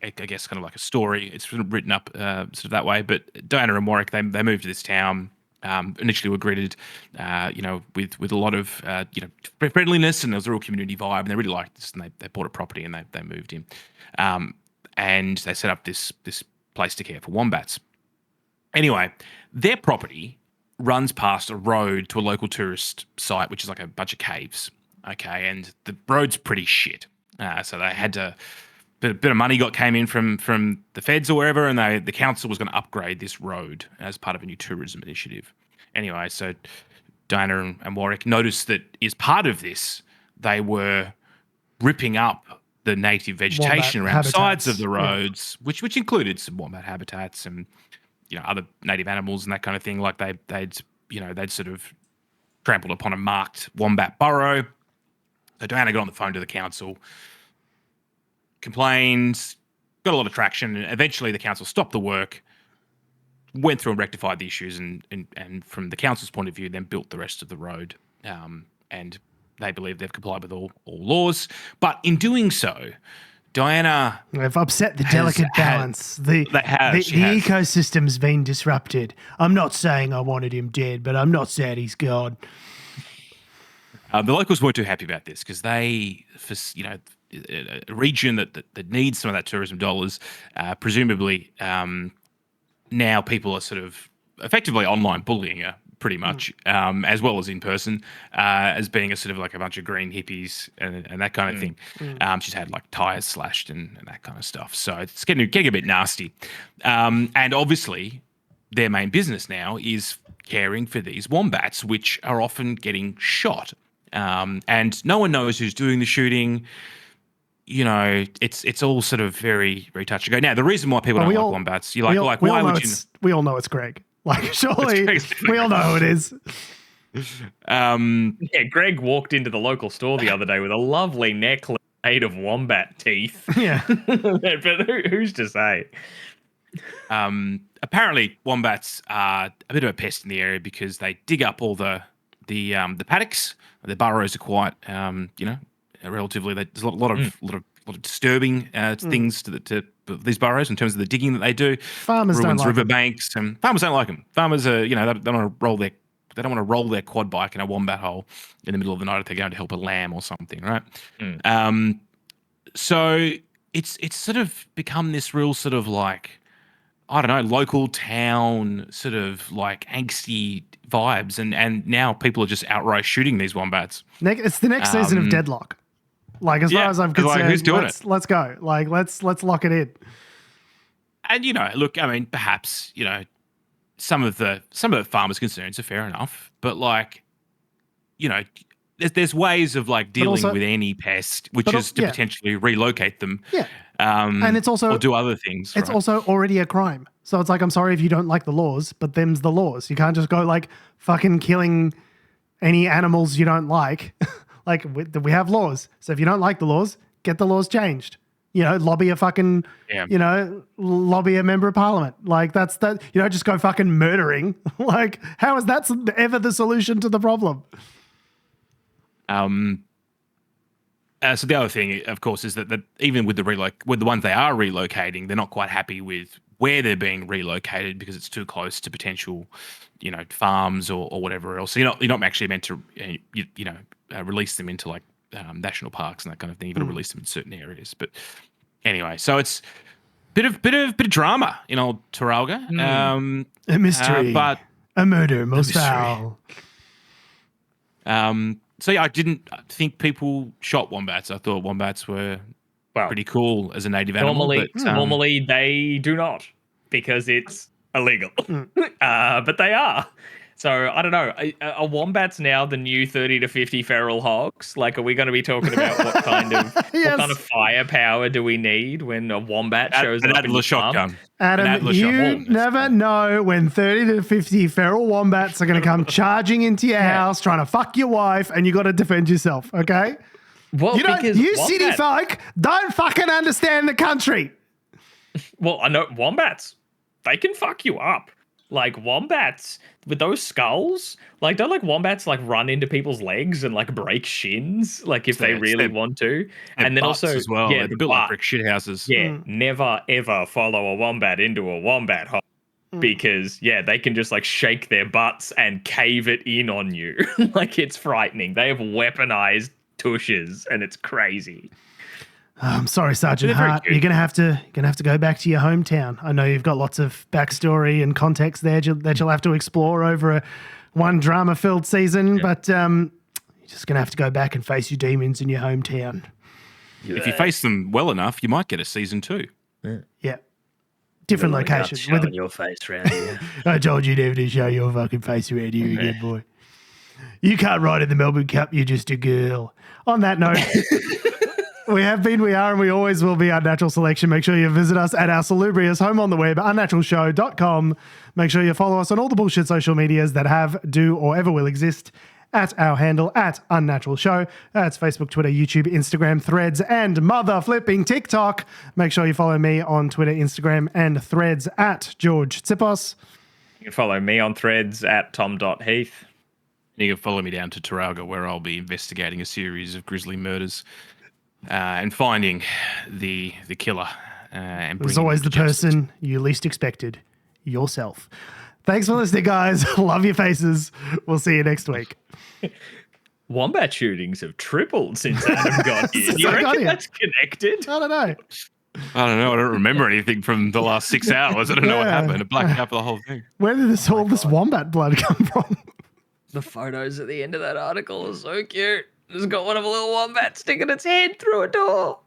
I guess kind of like a story. It's written up sort of that way. But Diana and Warwick, they moved to this town. Initially were greeted, with a lot of friendliness, and there was a real community vibe, and they really liked this. And they bought a property and they moved in, and they set up this place to care for wombats. Anyway, their property runs past a road to a local tourist site, which is like a bunch of caves. Okay, and the road's pretty shit. So they had to. A bit of money came in from the feds or wherever, and the council was going to upgrade this road as part of a new tourism initiative. Anyway, so Diana and Warwick noticed that as part of this, they were ripping up the native vegetation around the sides of the roads, which included some wombat habitats and other native animals and that kind of thing. Like they'd sort of trampled upon a marked wombat burrow. So Diana got on the phone to the council, complained, got a lot of traction, and eventually the council stopped the work, went through and rectified the issues, and from the council's point of view, then built the rest of the road. And they believe they've complied with all laws. But in doing so, Diana... They've upset the delicate balance. The ecosystem's been disrupted. I'm not saying I wanted him dead, but I'm not sad he's gone. The locals weren't too happy about this because they, a region that needs some of that tourism dollars, presumably now people are sort of effectively online bullying her pretty much, as well as in person, as being a sort of like a bunch of green hippies and that kind of thing. She's had like tires slashed and that kind of stuff. So it's getting a bit nasty. And obviously their main business now is caring for these wombats, which are often getting shot. And no one knows who's doing the shooting. It's all sort of very, very touch and go. Now, the reason why people don't like wombats, why would you? We all know it's Greg. Like, surely we all know who it is. Greg walked into the local store the other day with a lovely necklace made of wombat teeth. Yeah. But who's to say? Apparently, wombats are a bit of a pest in the area because they dig up all the paddocks. The burrows are quite, relatively. There's a lot of disturbing things to these burrows in terms of the digging that they do. Farmers don't like riverbanks, and farmers don't like them. Farmers are, they don't want to roll their quad bike in a wombat hole in the middle of the night if they're going to help a lamb or something, right? So it's sort of become this real sort of like, I don't know, local town sort of like angsty vibes, and now people are just outright shooting these wombats. It's the next season of Deadlock. Like, as far as I'm concerned, who's doing let's go. Like, let's lock it in. And look, I mean, perhaps some of the farmers' concerns are fair enough, but like, there's ways of like dealing with any pest, which is to potentially relocate them. Yeah. And it's also, or do other things. It's also already a crime. So it's like, I'm sorry if you don't like the laws, but them's the laws. You can't just go like fucking killing any animals you don't like. Like, we have laws. So if you don't like the laws, get the laws changed. Lobby a fucking, lobby a member of parliament. Like, that's that. Just go fucking murdering. Like, how is that ever the solution to the problem? So the other thing, of course, is that even with with the ones they are relocating, they're not quite happy with where they're being relocated because it's too close to potential, farms or whatever else. So you're not actually meant to, release them into like national parks and that kind of thing. You've got to release them in certain areas. But anyway, so it's bit of drama in old Taralga. A mystery, but a murder most foul. So yeah, I didn't think people shot wombats. I thought wombats were pretty cool as a native animal. Normally they do not, because it's illegal. But they are. So I don't know. Are wombats now the new 30 to 50 feral hogs? Like, are we going to be talking about what kind of what kind of firepower do we need when a wombat shows up in the shotgun? Adam, you never know when 30 to 50 feral wombats are going to come charging into your house trying to fuck your wife, and you got to defend yourself. Okay? Well, you city folk don't fucking understand the country. Well, I know wombats. They can fuck you up. Like, wombats with those skulls, like, don't like wombats like run into people's legs and like break shins, like if they really want to. And then also as well, they're built like brick shit houses. Yeah, never ever follow a wombat into a wombat hole because they can just like shake their butts and cave it in on you. Like, it's frightening. They have weaponized tushes and it's crazy. I'm sorry, Sergeant Hart. You're gonna have to go back to your hometown. I know you've got lots of backstory and context there that you'll have to explore over one drama-filled season, but you're just gonna have to go back and face your demons in your hometown. If you face them well enough, you might get a season 2. Yeah, different locations. Showing your face around here. I told you never to show your fucking face around here again, boy. You can't ride in the Melbourne Cup. You're just a girl. On that note. We have been, we are, and we always will be Unnatural Selection. Make sure you visit us at our salubrious home on the web, unnaturalshow.com. Make sure you follow us on all the bullshit social medias that have, do, or ever will exist at our handle, at Unnatural Show. That's Facebook, Twitter, YouTube, Instagram, Threads, and mother flipping TikTok. Make sure you follow me on Twitter, Instagram, and Threads at George Tsipos. You can follow me on Threads at tom.heath. You can follow me down to Taralga, where I'll be investigating a series of grisly murders. And finding the killer. And there's always the person you least expected, yourself. Thanks for listening, guys. Love your faces. We'll see you next week. Wombat shootings have tripled since Adam got here. Do you reckon that's connected? I don't know. I don't remember anything from the last 6 hours. I don't know what happened. I blacked out for the whole thing. Where did all this wombat blood come from? The photos at the end of that article are so cute. It's got one of a little wombat sticking its head through a door.